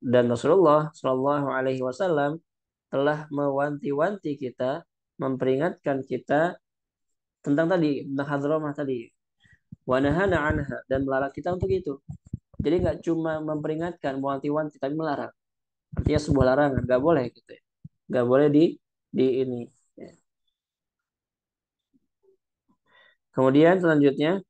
Dan Rasulullah sallallahu alaihi wasallam telah mewanti-wanti kita, memperingatkan kita tentang tadi, tentang hadramah tadi. Wa nahana anha, dan melarang kita untuk itu. Jadi nggak cuma memperingatkan, mewanti-wanti, tapi melarang. Artinya sebuah larangan, nggak boleh gitu ya. Nggak boleh di ini. Ya. Kemudian selanjutnya,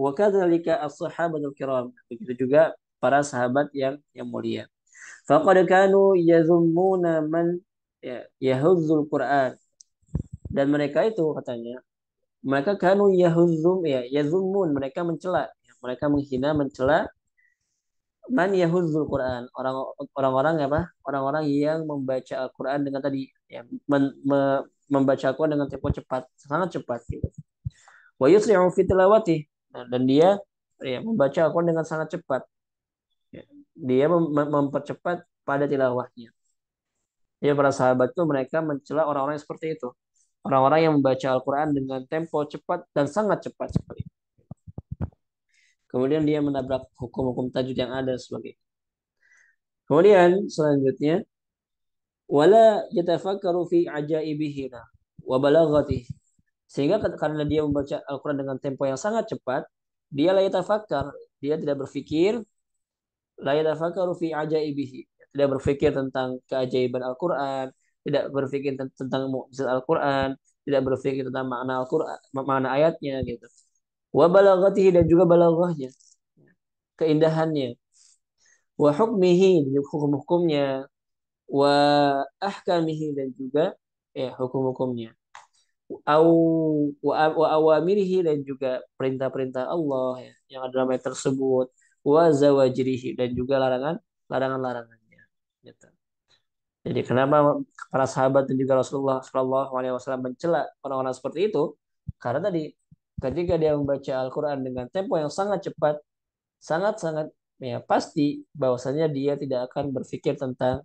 wa kadzalika as-sahabatul kiram. Begitu juga para sahabat yang mulia. Faqad kanu yazummuna man yahuzzul Qur'an. Dan mereka itu katanya, mereka kanu yazummun, mereka mencela, mereka menghina, mencela man yahuzzul Quran, orang-orang apa? Orang-orang yang membaca Al-Quran dengan tadi ya, membaca Al-Quran dengan tempo cepat, sangat cepat gitu. Wa yusri'u fi tilawati. Nah, dan dia ya, membaca Al-Quran dengan sangat cepat. Ya. Dia mempercepat pada tilawahnya. Ya, para sahabat itu mereka mencela orang-orang yang seperti itu. Orang-orang yang membaca Al-Quran dengan tempo cepat dan sangat cepat sekali. Kemudian dia menabrak hukum-hukum tajwid yang ada sebagai. Kemudian selanjutnya, wala yatafakkaru fi ajaibihi wa balaghatihi. Sehingga karena dia membaca Al-Quran dengan tempo yang sangat cepat, dia la yatafakkar, dia tidak berpikir, la yatafakkaru fi ajaibihi, tidak berpikir tentang keajaiban Al-Quran, tidak berpikir tentang mukjizat Al-Quran, tidak berpikir tentang makna Al-Quran, makna ayatnya gitu. Wa balaghatihi, dan juga balaghahnya, keindahannya. Wa hukmihi, hukum-hukumnya. Wa ahkamihi, dan juga hukum-hukumnya. Au wa awamirihi, dan juga perintah-perintah Allah ya, yang ada dalam ayat tersebut. Wa zawajirihi, dan juga larangan-larangannya. Gitu. Jadi kenapa para sahabat dan juga Rasulullah Shallallahu Alaihi Wasallam mencela orang-orang seperti itu? Karena tadi ketika dia membaca Al-Quran dengan tempo yang sangat cepat, sangat-sangat ya pasti bahwasanya dia tidak akan berpikir tentang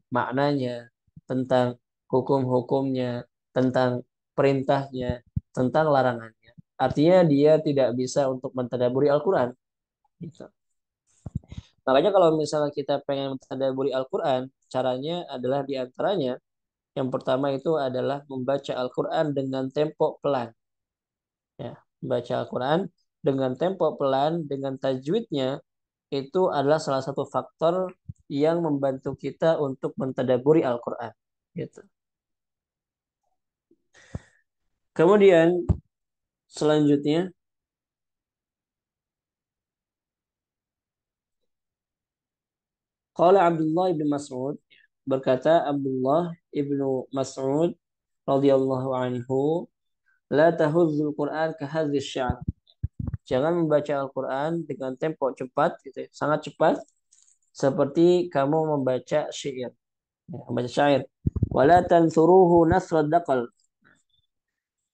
maknanya, tentang hukum-hukumnya, tentang perintahnya, tentang larangannya. Artinya dia tidak bisa untuk mentadabburi Al-Quran. Gitu. Makanya kalau misalnya kita pengen mentadabburi Al-Quran, caranya adalah diantaranya yang pertama itu adalah membaca Al-Quran dengan tempo pelan. Ya, membaca Al-Quran dengan tempo pelan, dengan tajwidnya, itu adalah salah satu faktor yang membantu kita untuk mentadaburi Al-Quran. Gitu. Kemudian selanjutnya, qala Abdullah bin Mas'ud, berkata Abdullah ibnu Mas'ud radhiyallahu anhu, La tahuzzul Quran kahadzis sya'r. Jangan membaca Al-Quran dengan tempo cepat, gitu ya, sangat cepat, seperti kamu membaca syair. Ya, membaca syair. Wala tansuruhu nasrad daqal.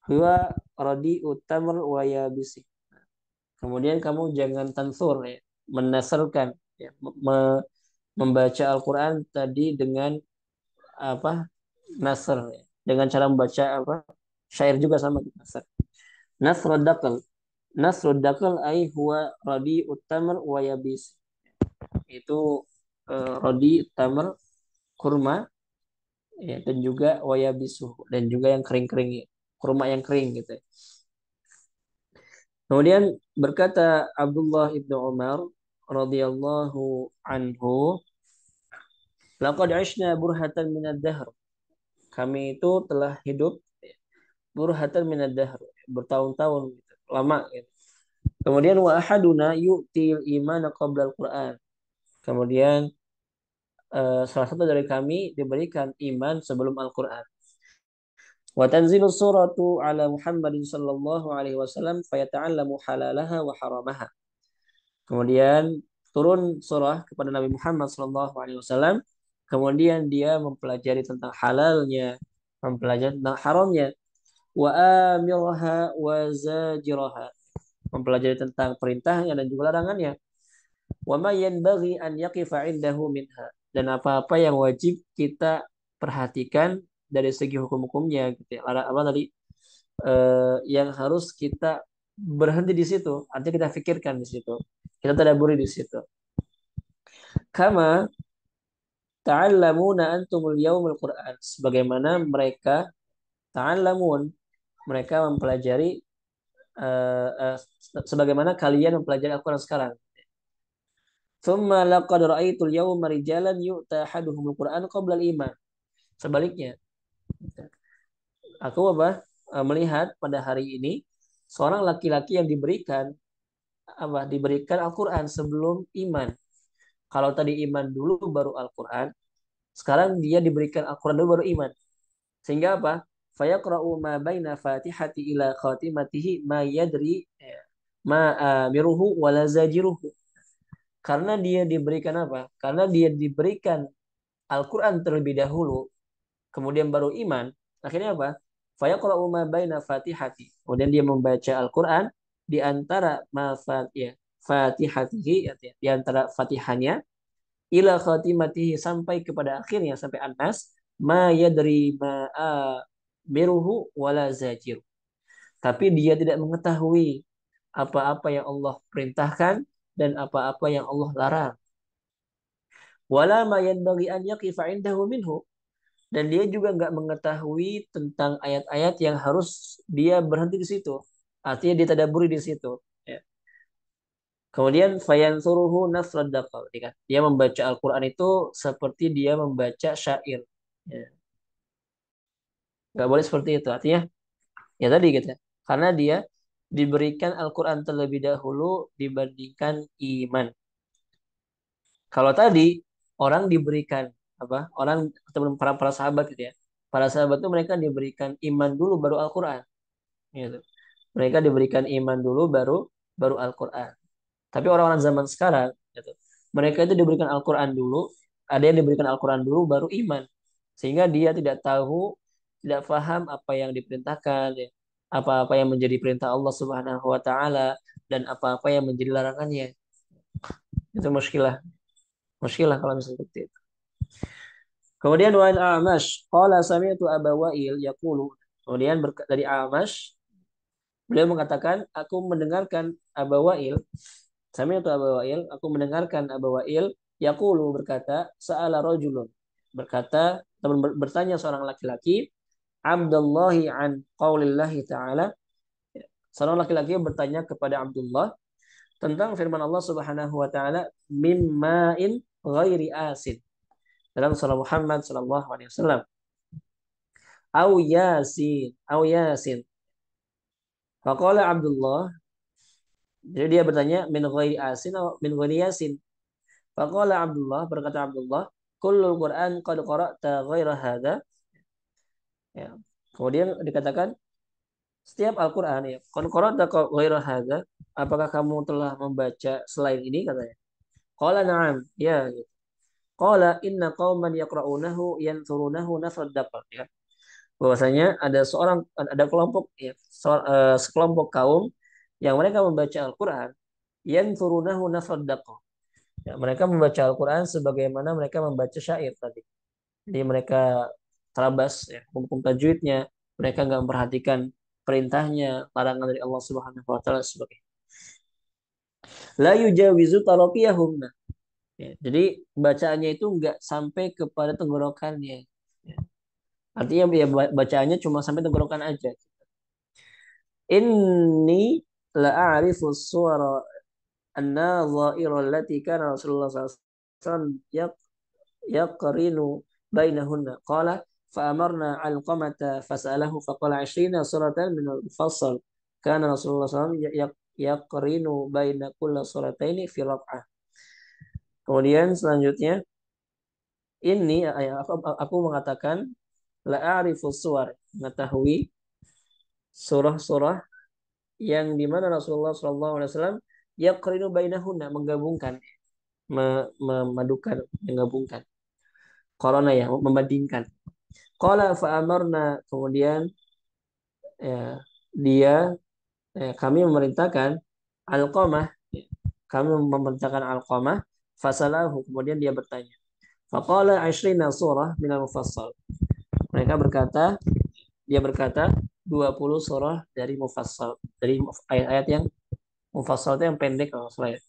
Huwa radi'ut tamr wa yabisi. Kemudian kamu jangan tansur, ya, menasarkan, ya, membaca Al-Quran tadi dengan apa, nasr, ya, dengan cara membaca apa, syair juga sama nasr. Nasrud dakal, nasrud dakal ai huwa radi utamr wa yabis. Itu rodi tamr, kurma, ya, dan juga wayabisu, dan juga yang kering-kering, ya, kurma yang kering gitu ya. Kemudian berkata Abdullah ibnu Umar radhiyallahu anhu, laqad ishna burhatan minad dahr. Kami itu telah hidup burhatan minad dahr, bertahun-tahun gitu, lama gitu. Kemudian wa ahaduna yu'til imana qabla al-Qur'an. Kemudian salah satu dari kami diberikan iman sebelum Al-Qur'an. Wa tanzilu suratu ala Muhammadin sallallahu alaihi wasallam fayata'allamu halalaha wa haramaha. Kemudian turun surah kepada Nabi Muhammad sallallahu alaihi wasallam, kemudian dia mempelajari tentang halalnya, mempelajari tentang haramnya, wa amiraha wa zajiraha, mempelajari tentang perintahnya dan juga larangannya. Wa ma yanbaghi an yaqifa indahu minha, dan apa-apa yang wajib kita perhatikan dari segi hukum-hukumnya gitu ya. Apa tadi, yang harus kita berhenti di situ, artinya kita pikirkan di situ, kita tadabburi di situ. Kama ta'allamuna antumul yaumul Qur'an, sebagaimana mereka ta'allamun, mereka mempelajari, uh, uh, sebagaimana kalian mempelajari Al-Quran sekarang. Thumma laqad ra'aitul yawma rijalan yu'ta ahaduhumul Qur'an qabla al-iman. Sebaliknya, aku melihat pada hari ini seorang laki-laki yang diberikan Al-Quran sebelum iman. Kalau tadi iman dulu baru Al-Quran, sekarang dia diberikan Al-Quran dulu baru iman. Sehingga apa? Fayaqra'u ma baina fatihati ila khatimatihi ma yadri, ma amiruhu wala zajiruhu. Karena dia diberikan apa? Karena dia diberikan Al-Quran terlebih dahulu, kemudian baru iman. Akhirnya apa? Fayaqra'u ma baina fatihati. Kemudian dia membaca Al-Quran di antara fatihatihi, di antara fatihahnya, ila khatimatihi, sampai kepada akhirnya, sampai An-Nas, ma yadri ma miruhu wala zajir. Tapi dia tidak mengetahui apa-apa yang Allah perintahkan dan apa-apa yang Allah larang. Wala ma yanbaghi an yaqifa indahu minhu, dan dia juga nggak mengetahui tentang ayat-ayat yang harus dia berhenti di situ. Artinya dia tadabburi di situ. Ya. Kemudian fayansuruhu nasradaqal. Dia membaca Al-Quran itu seperti dia membaca syair. Ya. Nggak boleh seperti itu. Artinya ya tadi gitu ya. Karena dia diberikan Al-Quran terlebih dahulu dibandingkan iman. Kalau tadi orang diberikan apa? Orang atau para sahabat gitu ya. Para sahabat itu mereka diberikan iman dulu baru Al-Quran. Gitu. Mereka diberikan iman dulu baru baru Al-Quran. Tapi orang-orang zaman sekarang, gitu, mereka itu diberikan Al-Quran dulu, ada yang diberikan Al-Quran dulu baru iman, sehingga dia tidak tahu, tidak paham apa yang diperintahkan, ya, apa-apa yang menjadi perintah Allah Subhanahu Wa Taala, dan apa-apa yang menjadi larangannya. Itu muskilah, muskilah kalau misalnya seperti itu. Kemudian wa Amash, qala sami'tu Aba Wa'il yaqulu. Kemudian dari Amash, beliau mengatakan, aku mendengarkan Aba Wa'il, Sami'tu Aba Wa'il, aku mendengarkan Aba Wa'il yaqulu, berkata, sa'ala rajulun, berkata, teman bertanya seorang laki-laki, Abdullahi an qaulillahi ta'ala, seorang laki-laki bertanya kepada Abdullah tentang firman Allah Subhanahu wa taala, mimma'in ghairi asin, dalam surah Muhammad sallallahu alaihi wasallam, au yasin. Faqala Abdullah, jadi dia bertanya min ghairi asin atau min ghairi yasin. Faqala Abdullah, berkata Abdullah, kullul Quran qad qara'ta ghaira hadha. Ya. Kemudian dikatakan, Setiap Al-Qur'an ya. Qad qara'ta ghaira hadza? Apakah kamu telah membaca selain ini katanya? Qala na'am. Ya. Gitu. Qala inna qauman yaqra'unahu yansurunahu nafradaqah ya. Bahwasanya ada kelompok ya, sekelompok kaum yang mereka membaca Al-Qur'an yansurunahu nafradaqah. Ya, mereka membaca Al-Qur'an sebagaimana mereka membaca syair tadi. Jadi mereka terabas ya, hukum tajwidnya, mereka nggak memperhatikan perintahnya, larangan dari Allah Subhanahu wa taala sebagai la yujawizu taraqiyahum. Ya, jadi bacaannya itu nggak sampai kepada tenggorokannya. Ya. Artinya ya bacaannya cuma sampai tenggorokan aja. Inni la'arifu suara an-nadha'ira allati kana Rasulullah SAW yaqrinu bainahunna. Qala fa'amarna alqamata fas'alahu faqala 20 suratan min al-mufassal. Kana Rasulullah SAW yaqrinu baina kulli surataini fi raq'ah. Kemudian selanjutnya ini aku mengatakan la'arifu suwar, mengetahui surah-surah yang di mana Rasulullah SAW yaqrinu bainahunna, menggabungkan, memadukan, menggabungkan. Corona ya, membandingkan. Qala fa'amarna, kemudian ya, dia kami memerintahkan Alqamah, kami memerintahkan Alqamah fasalahu, kemudian dia bertanya. Faqala 20 surah minal mufassal. Mereka berkata, dia berkata 20 surah dari mufassal, dari ayat-ayat yang mufassal itu yang pendek kalau salah ya.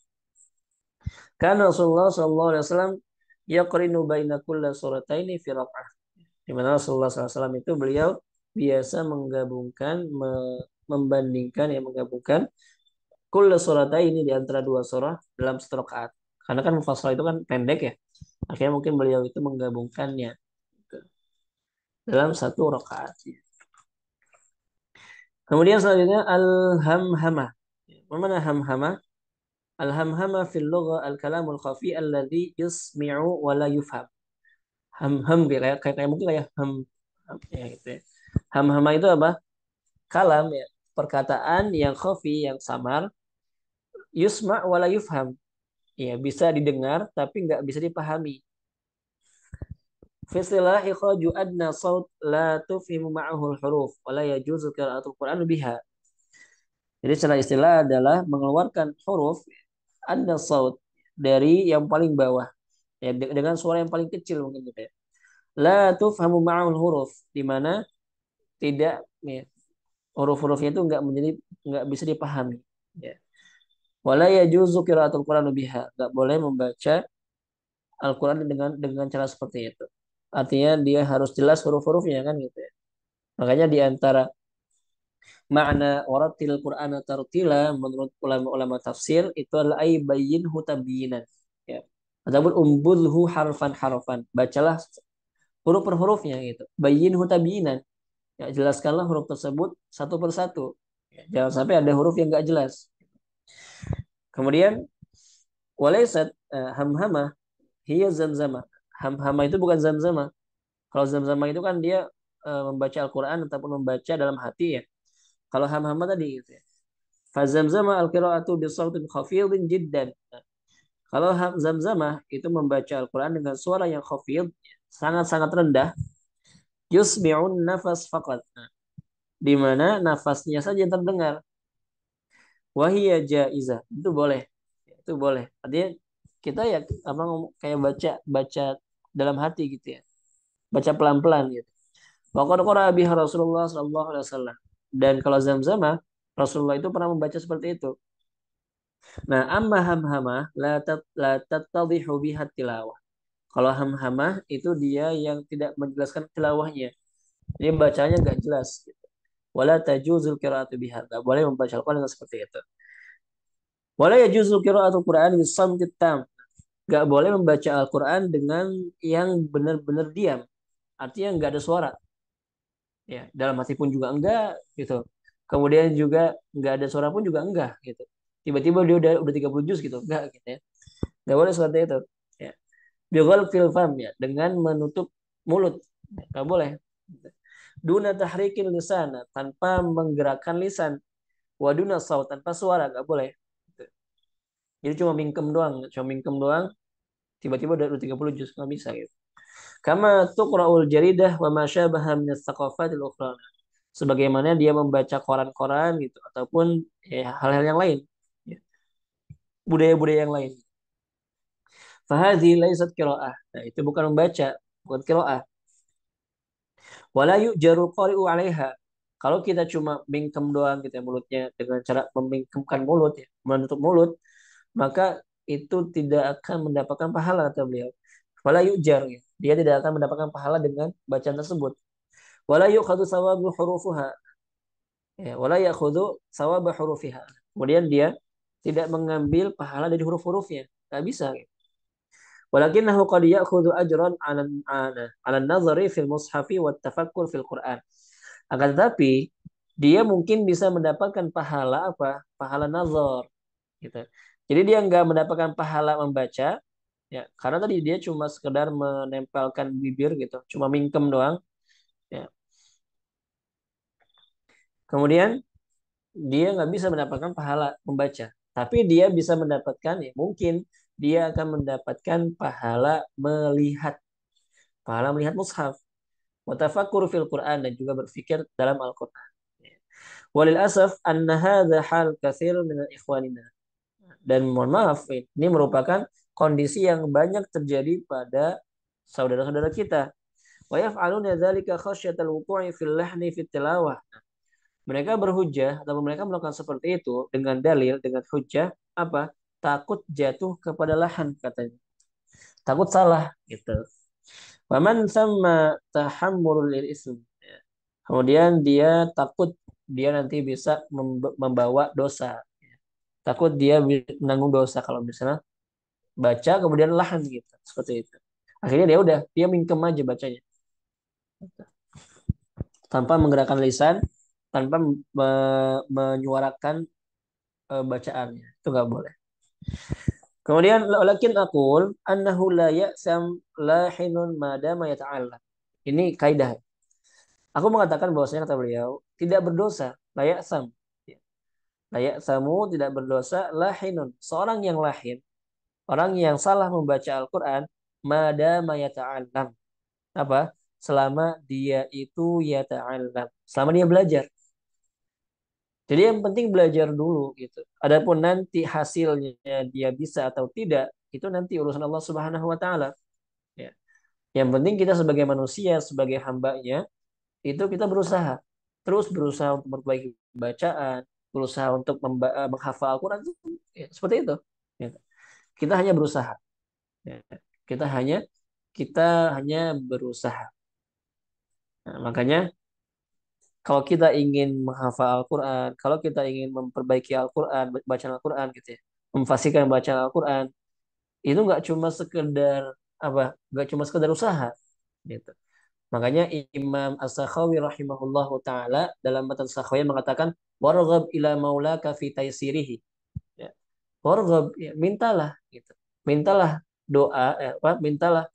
Karena Rasulullah SAW yaqrinu baina kulla surataini fi raq'ah. Di mana Rasulullah SAW itu beliau biasa menggabungkan, membandingkan ya, menggabungkan kulla surataini di antara dua surah dalam satu rakaat. Karena kan mufassal itu kan pendek ya. Akhirnya mungkin beliau itu menggabungkannya dalam satu rakaat. Kemudian selanjutnya al-hamhamah. Mana hamhamah? Al-hamhamah fil lugha al-kalamul khafi alladhi yusmi'u wa la yufham. Ham kayak mungkin kayak ya gitu ya. Hamhamah itu apa? Kalam ya, perkataan yang khafi, yang samar, yusma' wa la yufham. Ya, bisa didengar tapi nggak bisa dipahami. Fi istilah ikhraju adna saut la tufhimu ma'ahu al-huruf wa la yajuzu qira'atul Qur'an biha. Jadi secara istilah adalah mengeluarkan huruf adna saut dari yang paling bawah ya, dengan suara yang paling kecil mungkin gitu ya. La tufhamu ma'ahul huruf, di mana tidak ya, huruf-hurufnya itu nggak bisa dipahami ya. Wala yajuzu qiraatul Qur'an biha, nggak boleh membaca Al-Qur'an dengan cara seperti itu. Artinya dia harus jelas huruf-hurufnya kan gitu ya. Makanya di antara makna waratil Qur'ana tartila menurut ulama-ulama tafsir itu adalah ay bayyinhu tabyinan ya. Ataupun umbulhu harfan harfan. Bacalah huruf per hurufnya gitu. Bayyinhu tabyinan. Ya, jelaskanlah huruf tersebut satu persatu. Ya, jangan sampai ada huruf yang nggak jelas. Kemudian walaysat hamhamah hiya zamzamah. Hamhamah itu bukan zamzamah. Kalau zamzamah itu kan dia membaca Al-Qur'an ataupun membaca dalam hati ya. Kalau hamhamah tadi gitu ya. Fazamzama al-qira'atu bisautin khafidin jiddan. Nah, kalau zamzamah itu membaca Al-Qur'an dengan suara yang khafid, sangat-sangat rendah, yusmi'un nafas faqat. Nah, di mana nafasnya saja yang terdengar. Wahiyya jaizah. Itu boleh. Itu boleh. Artinya kita ya apa kayak baca baca dalam hati gitu ya. Baca pelan-pelan gitu. Wa qad qara'a biha Rasulullah sallallahu alaihi wasallam. Dan kalau zamzamah Rasulullah itu pernah membaca seperti itu. Nah, amma hamhamah la tattadhihu biha tilawah. Kalau hamhamah itu dia yang tidak menjelaskan tilawahnya. Dia bacanya nggak jelas. Gitu. Wala tajuzul qira'atu biha. Nggak boleh membaca Al-Quran dengan seperti itu. Wala yajuzul qira'atul Quran bisamtit tam. Nggak boleh membaca Al-Quran dengan yang benar-benar diam. Artinya nggak ada suara. Ya, dalam hati pun juga enggak gitu. Kemudian juga nggak ada suara pun juga enggak gitu. Tiba-tiba dia udah 30 juz gitu. Enggak gitu ya. Nggak boleh seperti itu. Ya. Bighal fil fam ya, dengan menutup mulut. Nggak boleh. Duna tahrikin lisana, tanpa menggerakkan lisan. Waduna saut, tanpa suara, nggak boleh. Jadi cuma mingkem doang, tiba-tiba udah 30 juz, nggak bisa gitu. Kama tuqra'ul jaridah wa ma syabaha min as-saqafatil ukhra. Sebagaimana dia membaca koran-koran gitu ataupun ya, hal-hal yang lain. Ya, budaya-budaya yang lain. Fahadhi laisat qira'ah. Nah, itu bukan membaca, bukan qira'ah. Wala yu'jaru qari'u 'alaiha. Kalau kita cuma mingkem doang gitu ya mulutnya dengan cara memingkemkan mulut ya, menutup mulut, maka itu tidak akan mendapatkan pahala kata beliau. Wala yu'jar ya. Dia tidak akan mendapatkan pahala dengan bacaan tersebut. Wala yu'khadhu sawabu hurufuha. Ya, wala ya'khudhu sawabu hurufiha. Kemudian dia tidak mengambil pahala dari huruf-hurufnya. Nggak bisa. Gitu. Walakinahu qad ya'khudhu ajran 'ala an-nazari fil mushafi wat tafakkur fil Qur'an. Akan tetapi dia mungkin bisa mendapatkan pahala apa? Pahala nazar gitu. Jadi dia nggak mendapatkan pahala membaca ya, karena tadi dia cuma sekedar menempelkan bibir gitu, cuma mingkem doang ya. Kemudian dia nggak bisa mendapatkan pahala membaca. Tapi dia bisa mendapatkan ya mungkin dia akan mendapatkan pahala melihat mushaf, watafakkur fil Quran dan juga berpikir dalam Al-Quran. Walil asaf anna hadha hal katsir min ikhwanina. Dan mohon maaf, ini merupakan kondisi yang banyak terjadi pada saudara-saudara kita. Wa yaf'aluna dzalika khasyatal wuqu'i fil lahni fit tilawah. Mereka berhujjah atau mereka melakukan seperti itu dengan dalil, dengan hujjah apa? Takut jatuh kepada lahan katanya. Takut salah gitu. Waman sama tahammulul ism. Kemudian dia takut dia nanti bisa membawa dosa. Takut dia menanggung dosa kalau misalnya baca kemudian lahan gitu. Seperti itu. Akhirnya dia udah, dia mingkem aja bacanya. Tanpa menggerakkan lisan, tanpa menyuarakan bacaannya. Itu nggak boleh. Kemudian lakin aqul annahu la ya'sam lahinun madama yata'allam. Ini kaidah. Aku mengatakan bahwasanya kata beliau tidak berdosa, la ya'sam. La ya'samu tidak berdosa lahinun. Seorang yang lahin, orang yang salah membaca Al-Qur'an madama yata'allam. Apa? Selama dia itu yata'allam. Selama dia belajar. Jadi yang penting belajar dulu gitu. Adapun nanti hasilnya dia bisa atau tidak, itu nanti urusan Allah Subhanahu wa taala. Ya. Yang penting kita sebagai manusia, sebagai hambanya, itu kita berusaha. Terus berusaha untuk memperbaiki bacaan, berusaha untuk menghafal Al-Quran. Ya, seperti itu. Ya. Kita hanya berusaha. Ya. Kita hanya kita hanya berusaha. Nah, makanya kalau kita ingin menghafal Al-Quran, kalau kita ingin memperbaiki Al-Quran, bacaan Al-Quran gitu ya, memfasihkan bacaan Al-Quran, itu nggak cuma sekedar apa, nggak cuma sekedar usaha, gitu. Makanya Imam As-Sakhawi rahimahullahu taala dalam matan Sakhawi mengatakan warghab ila maulaka fi taysirihi. Ya. Warghab, ya, mintalah gitu. Mintalah doa, mintalah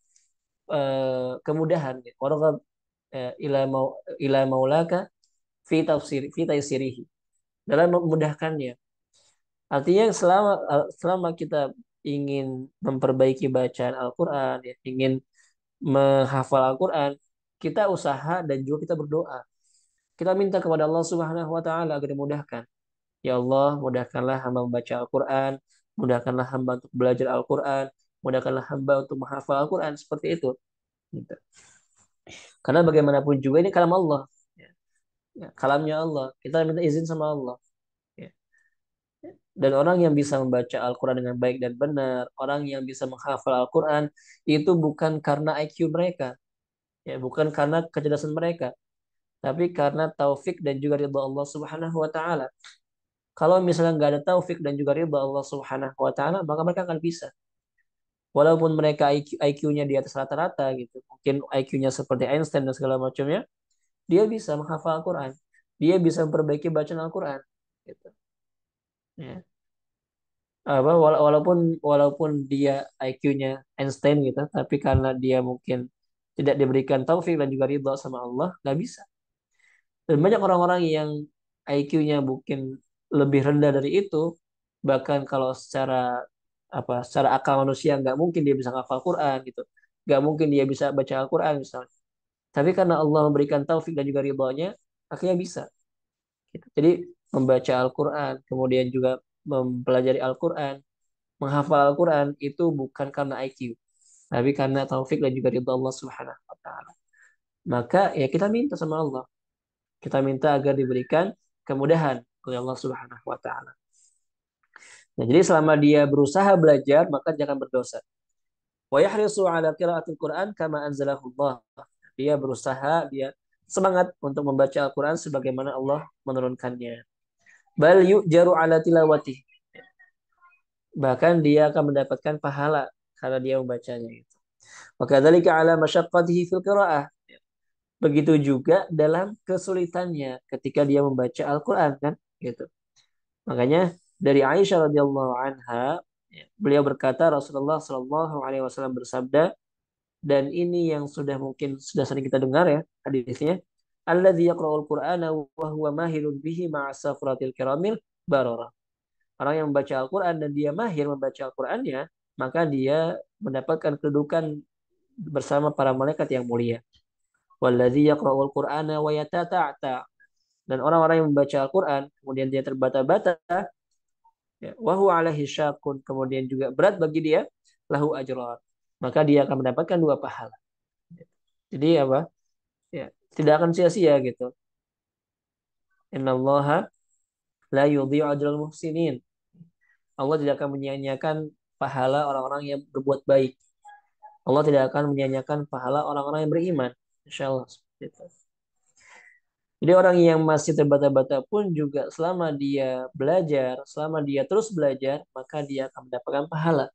kemudahan. Ya. Warghab ila maulaka fi taysirihi. Dalam memudahkannya. Artinya selama kita ingin memperbaiki bacaan Al-Quran, ya, ingin menghafal Al-Quran, kita usaha dan juga kita berdoa. Kita minta kepada Allah Subhanahu wa taala agar dimudahkan. Ya Allah, mudahkanlah hamba membaca Al-Quran, mudahkanlah hamba untuk belajar Al-Quran, mudahkanlah hamba untuk menghafal Al-Quran seperti itu. Gitu. Karena bagaimanapun juga ini kalam Allah. Ya, ya, kalamnya Allah. Kita minta izin sama Allah. Ya. Dan orang yang bisa membaca Al-Quran dengan baik dan benar, orang yang bisa menghafal Al-Quran, itu bukan karena IQ mereka, ya, bukan karena kecerdasan mereka, tapi karena taufik dan juga ridha Allah Subhanahu wa taala. Kalau misalnya nggak ada taufik dan juga ridha Allah Subhanahu wa taala, maka mereka akan bisa. Walaupun mereka IQ-nya di atas rata-rata gitu, mungkin IQ-nya seperti Einstein dan segala macamnya, dia bisa menghafal Al-Quran, dia bisa memperbaiki bacaan Al-Quran, gitu. Ya. Walaupun walaupun dia IQ-nya Einstein gitu, tapi karena dia mungkin tidak diberikan taufik dan juga ridha sama Allah, nggak bisa. Dan banyak orang-orang yang IQ-nya mungkin lebih rendah dari itu, bahkan kalau secara akal manusia nggak mungkin dia bisa ngafal Quran gitu, nggak mungkin dia bisa baca Al-Quran misalnya. Tapi karena Allah memberikan taufik dan juga ridhonya, akhirnya bisa. Gitu. Jadi membaca Al-Quran, kemudian juga mempelajari Al-Quran, menghafal Al-Quran itu bukan karena IQ, tapi karena taufik dan juga ridho Allah Subhanahu wa taala. Maka ya kita minta sama Allah. Kita minta agar diberikan kemudahan oleh Allah Subhanahu wa taala. Nah, jadi selama dia berusaha belajar, maka jangan berdosa. Wa yahrisu ala qiraatil Quran kama anzalahu Allah. Dia berusaha, dia semangat untuk membaca Al-Quran sebagaimana Allah menurunkannya. Bal yu'jaru ala tilawati. Bahkan dia akan mendapatkan pahala karena dia membacanya itu. Wa kadzalika ala masyaqqatihi fil qiraah. Begitu juga dalam kesulitannya ketika dia membaca Al-Quran kan gitu. Makanya dari Aisyah radhiyallahu anha, ya, beliau berkata Rasulullah Shallallahu alaihi wasallam bersabda, dan ini yang sudah mungkin sudah sering kita dengar ya hadisnya, alladzi yaqra'ul Qur'ana wa huwa mahirun bihi ma'a safratil kiramil bararah. Orang yang membaca Al-Quran dan dia mahir membaca Al-Qurannya, maka dia mendapatkan kedudukan bersama para malaikat yang mulia. Walladzi yaqra'ul Qur'ana wa yatata'ta. Dan orang-orang yang membaca Al-Quran, kemudian dia terbata-bata, ya, wahu alaihi syakun, kemudian juga berat bagi dia, lahu ajran, maka dia akan mendapatkan dua pahala. Jadi apa, ya, tidak akan sia-sia gitu. Innallaha la yudhi'u ajral muhsinin. Allah tidak akan menyia-nyiakan pahala orang-orang yang berbuat baik. Allah tidak akan menyia-nyiakan pahala orang-orang yang beriman, insyaallah seperti itu. Jadi orang yang masih terbata-bata pun juga selama dia belajar, selama dia terus belajar, maka dia akan mendapatkan pahala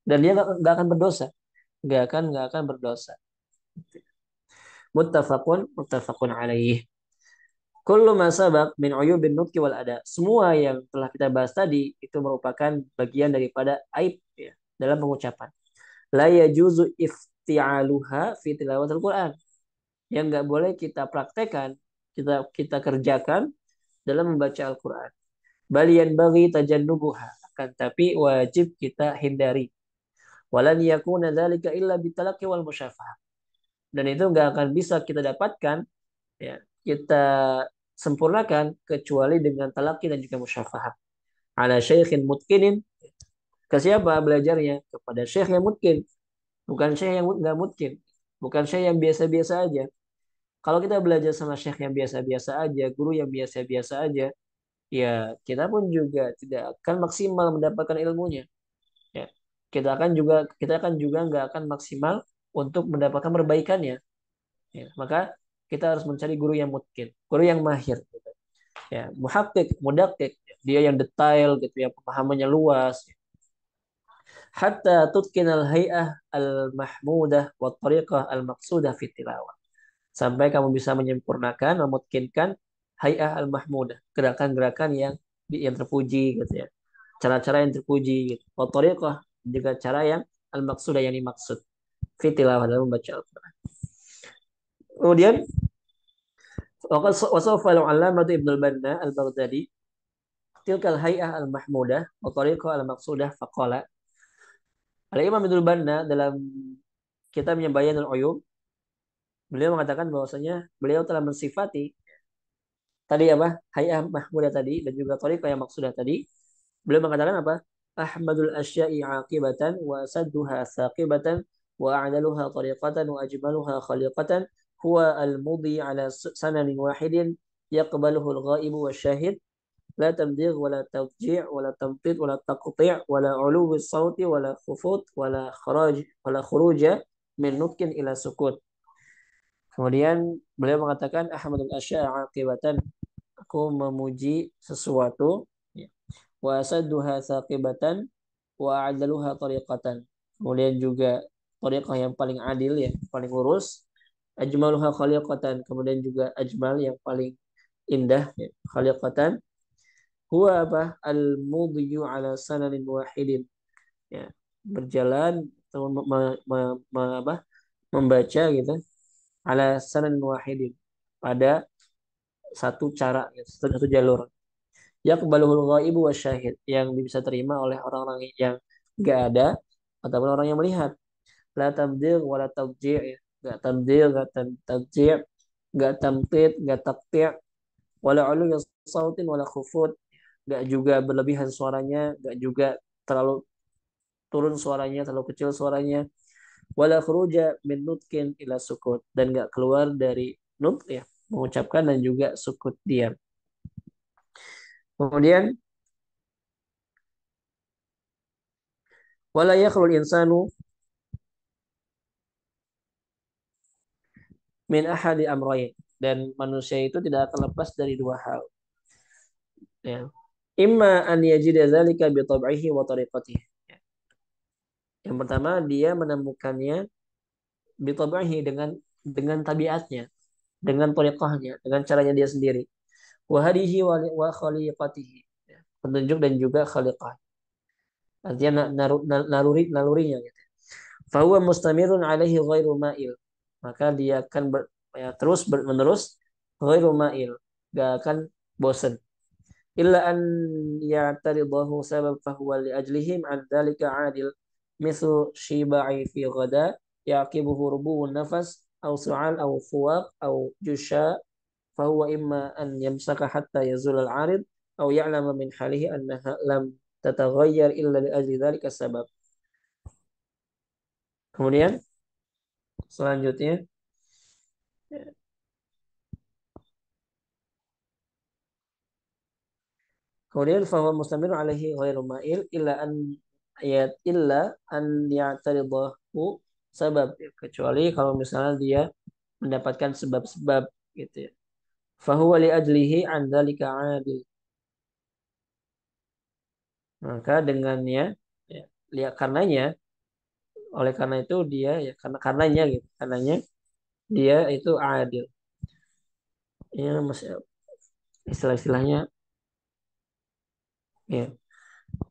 dan dia nggak akan berdosa, nggak akan berdosa. Muttafaqun alaih. Kullu ma sabaq min uyubin nutqi wal ada. Semua yang telah kita bahas tadi itu merupakan bagian daripada aib ya, dalam pengucapan. La yajuzu ifti'aluha fi tilawatil Quran. Yang nggak boleh kita praktekkan, kita kerjakan dalam membaca Al-Quran. Balian bagi tajannubuha. Akan tapi wajib kita hindari. Walan yakuna dzalika illa bitalaqi wal musyafahah. Dan itu nggak akan bisa kita dapatkan, ya, kita sempurnakan kecuali dengan talaki dan juga musyafahah. Ala syekhin mutkinin, ke siapa belajarnya? Kepada syekh yang mutkin, bukan syekh yang nggak mutkin, bukan syekh yang biasa-biasa aja. Kalau kita belajar sama syekh yang biasa-biasa aja, guru yang biasa-biasa aja, ya kita pun juga tidak akan maksimal mendapatkan ilmunya. Ya, kita akan juga nggak akan maksimal untuk mendapatkan perbaikannya. Ya, maka kita harus mencari guru yang mungkin, guru yang mahir, gitu. Ya, muhakkik, mudakik, dia yang detail gitu ya, pemahamannya luas. Hatta tutkinal hay'ah al-mahmudah wa tariqah al-maqsudah fi tilawah. Sampai kamu bisa menyempurnakan, memungkinkan hay'ah al-mahmudah, gerakan-gerakan yang terpuji gitu ya. Cara-cara yang terpuji gitu. Wa tariqah, juga cara yang al-maqsudah yang dimaksud fi tilawah dalam membaca Al-Qur'an. Kemudian wasawfa al-allamah Ibnu al-Banna al-Baghdadi tilkal hay'ah al-mahmudah wa tariqah al-maqsudah faqala. Al-Imam Ibnu al-Banna dalam kitabnya Bayanul Uyum, beliau mengatakan bahwasanya beliau telah mensifati tadi apa? Hay'ah mahmudah tadi dan juga tariqah yang maksudah tadi. Beliau mengatakan apa? Ahmadul asya'i aqibatan wa sadduha saqibatan wa a'daluha tariqatan wa ajmaluha khaliqatan huwa al-mudi ala sananin wahidin yaqbaluhu al-ghaibu wa syahid la tamdigh wa la tawji' wa la tamtid wa la taqti' wa la uluwi sawti wa la khufut wa la khuruja min nutkin ila sukut. Kemudian beliau mengatakan Ahmadul asya'i aqibatan, aku memuji sesuatu, ya, wa sadduha saqibatan wa adaluha tariqatan, kemudian juga tariqah yang paling adil ya, paling lurus, ajmaluha khaliqatan, kemudian juga ajmal yang paling indah ya, khaliqatan, huwa apa al mudhiyu ala sananin wahidin, ya, berjalan atau apa, membaca gitu ala sananin wahidin, pada satu cara, ya, satu jalur. Yaqbaluhul ghaibu wasyahid, yang bisa terima oleh orang-orang yang nggak ada ataupun orang yang melihat. La tabdil wala tabji', ya. Nggak tabdil, nggak tabji', nggak tamtid, nggak taqti', wala ulu sautin wala khufut, nggak juga berlebihan suaranya, nggak juga terlalu turun suaranya, terlalu kecil suaranya, wala khuruja min nutkin ila sukut, dan nggak keluar dari nut, ya, mengucapkan dan juga sukut diam. Kemudian wala yakhlul insanu min ahadi amrayn, dan manusia itu tidak akan lepas dari dua hal, ya. Imma an yajida dzalika bi tab'ihi wa tariqatihi. Yang pertama, dia menemukannya bi tab'ihi, dengan tabiatnya, dengan tariqahnya, dengan caranya dia sendiri. Wa hadihi wa khaliqatihi. Petunjuk dan juga khaliqah. Artinya nalurinya gitu. Fahuwa mustamirun alaihi ghairu ma'il. Maka dia akan terus menerus ghairu ma'il. Gak akan bosan. Illa an ya'taridahu sabab fahuwa li ajlihim an dhalika adil. Mithlu shiba'i fi ghada yaqibuhu rubu'un nafas au su'al au fuwaq au jusha, fahuwa imma an yamsaka hatta yazul al-arid au ya'lama min halihi annaha lam tataghayyar illa li ajli dhalika sabab. Kemudian selanjutnya, kemudian fahuwa mustamir alaihi ghairu ma'il illa an ya'taridahu sabab, kecuali kalau misalnya dia mendapatkan sebab-sebab gitu, ya. Fahuwa li ajlihi an dzalika adil. Maka dengannya, ya, lihat karenanya, oleh karena itu dia, ya, karenanya gitu. Karenanya dia itu adil. Ya, masih istilah-istilahnya, ya.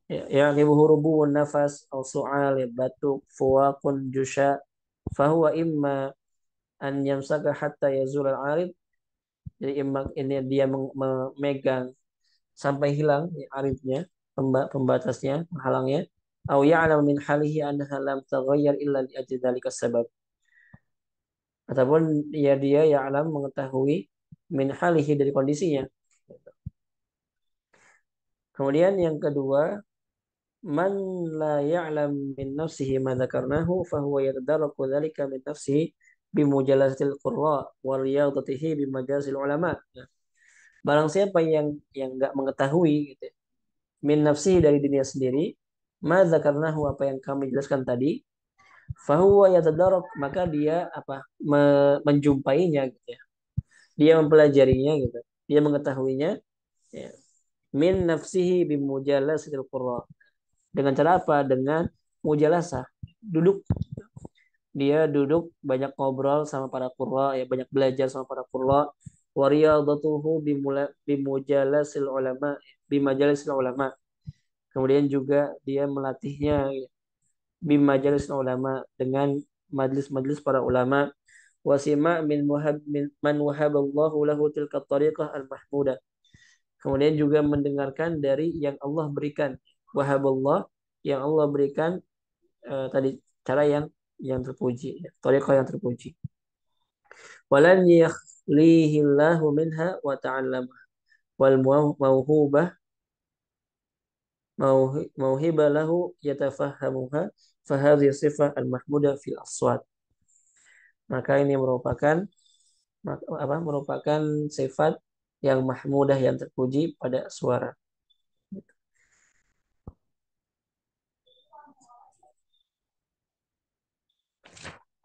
Ya hurubu nafas au su'al, ya, batuk, fuwaqun jusha, fahuwa imma an yamsaka hatta yazul al-arid. Jadi imma ini dia memegang sampai hilang, ya, aridnya, pembatasnya, menghalangnya. Au ya'lam min halihi annaha lam taghayyar illa li ajli dzalika sabab. Ataupun ya dia ya'lam, mengetahui, min halihi, dari kondisinya. Kemudian yang kedua, man la ya'lam min nafsihi ma dzakarnahu fahuwa yatadarraku dzalika min nafsihi bimujalasatil qurra wa riyadatihi bimajalisil ulama. Nah, barang siapa yang enggak mengetahui gitu, ya, min nafsihi, dari dirinya sendiri, ma dzakarnahu, apa yang kami jelaskan tadi, fahuwa yatadarrak, maka dia apa, menjumpainya gitu, ya. Dia mempelajarinya gitu. Dia mengetahuinya, ya, min nafsihi bimujalasatil qurra. Dengan cara apa? Dengan mujalasah. Duduk. Dia duduk banyak ngobrol sama para qurra, ya, banyak belajar sama para qurra. Wa riyadatuhu bimujalasil ulama, bimajalisil ulama. Kemudian juga dia melatihnya, ya, bimajalisil ulama, dengan majlis-majlis para ulama. Wasima min man wahaballahu lahu tilka tariqah al-mahmudah. Kemudian juga mendengarkan dari yang Allah berikan. Wahaballah, yang Allah berikan, tadi cara yang terpuji, ya. Thariqah yang terpuji. Walan yakhlihillahu minha wa ta'allama wal mauhubah mauhibah lahu yatafahamuha fahadhi sifah al-mahmudah fil aswat. Maka ini merupakan sifat yang mahmudah, yang terpuji pada suara.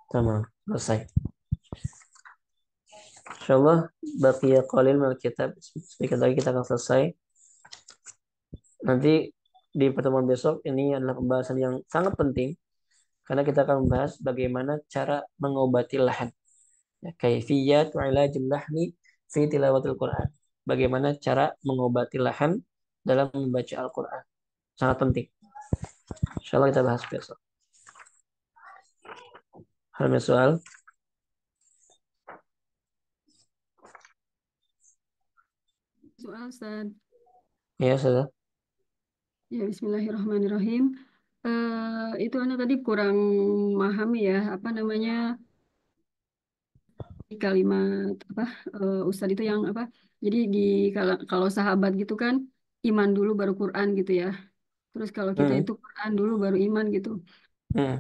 Tamam, selesai. Insyaallah baqiya qalil mal kitab. Sedikit lagi kita akan selesai. Nanti di pertemuan besok ini adalah pembahasan yang sangat penting karena kita akan membahas bagaimana cara mengobati lahan. Ya, kaifiyat wa ilajul lahni fi tilawatil Quran. Bagaimana cara mengobati lahan dalam membaca Al-Quran. Sangat penting. Insyaallah kita bahas besok. Ada soal? Soal Ustaz. Ya, sudah. Ya, Bismillahirrahmanirrahim. Itu anak tadi kurang memahami ya, apa namanya di kalimat apa Ustadz itu yang apa? Jadi di kalau sahabat gitu kan iman dulu baru Quran gitu ya. Terus kalau kita Hmm. itu Quran dulu baru iman gitu. Hmm.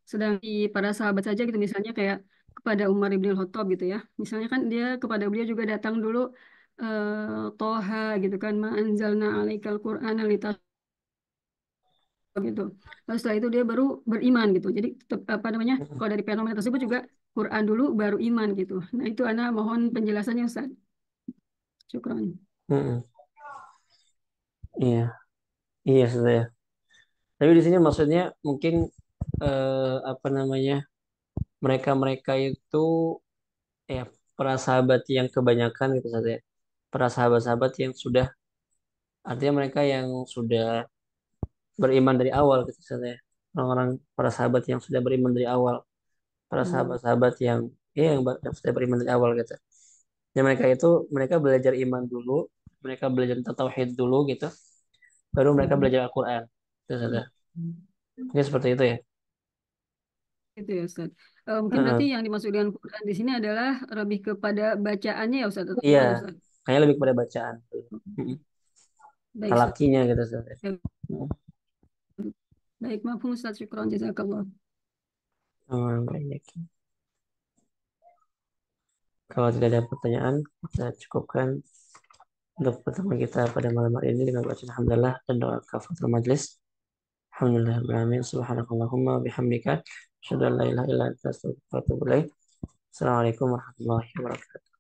Sedang di para sahabat saja gitu misalnya kayak kepada Umar ibn Khattab gitu ya. Misalnya kan dia kepada beliau juga datang dulu Toha gitu kan ma anzalna alaikal Qur'ana gitu. Lalu setelah itu dia baru beriman gitu. Jadi tetap, apa namanya? Hmm. Kalau dari fenomena tersebut juga Quran dulu baru iman gitu. Nah, itu Ana mohon penjelasannya Ustaz. Syukron. Hmm. Iya, iya sudah ya. Tapi di sini maksudnya mungkin apa namanya, mereka-mereka itu ya para sahabat yang kebanyakan gitu saja. Para sahabat-sahabat yang sudah, artinya mereka yang sudah beriman dari awal gitu saja. Orang-orang para sahabat yang sudah beriman dari awal, para Hmm. sahabat-sahabat yang yang sudah beriman dari awal gitu. Dan mereka itu mereka belajar iman dulu, mereka belajar tentang tauhid dulu gitu, baru mereka belajar Al-Qur'an. Itu saja. Ini seperti itu ya. Itu ya Ustaz. Mungkin berarti Heeh. yang dimaksud dengan Quran di sini adalah lebih kepada bacaannya ya Ustaz atau Iya, gimana Ustaz? kayaknya lebih kepada bacaan. Mm-mm. Baik Ustaz. Talakinya gitu saja. Ya, baik, maaf Ustaz. Syukron jazakallah. Oh, baik. Kalau tidak ada pertanyaan, kita cukupkan untuk pertemuan kita pada malam hari ini dengan bacaan alhamdulillah dan doa kafaratul majlis. Alhamdulillah alamin. Subhanakallahumma bihamdika asyhadu an la ilaha illa anta astaghfiruka wa atubu ilaik. Assalamualaikum warahmatullahi wabarakatuh.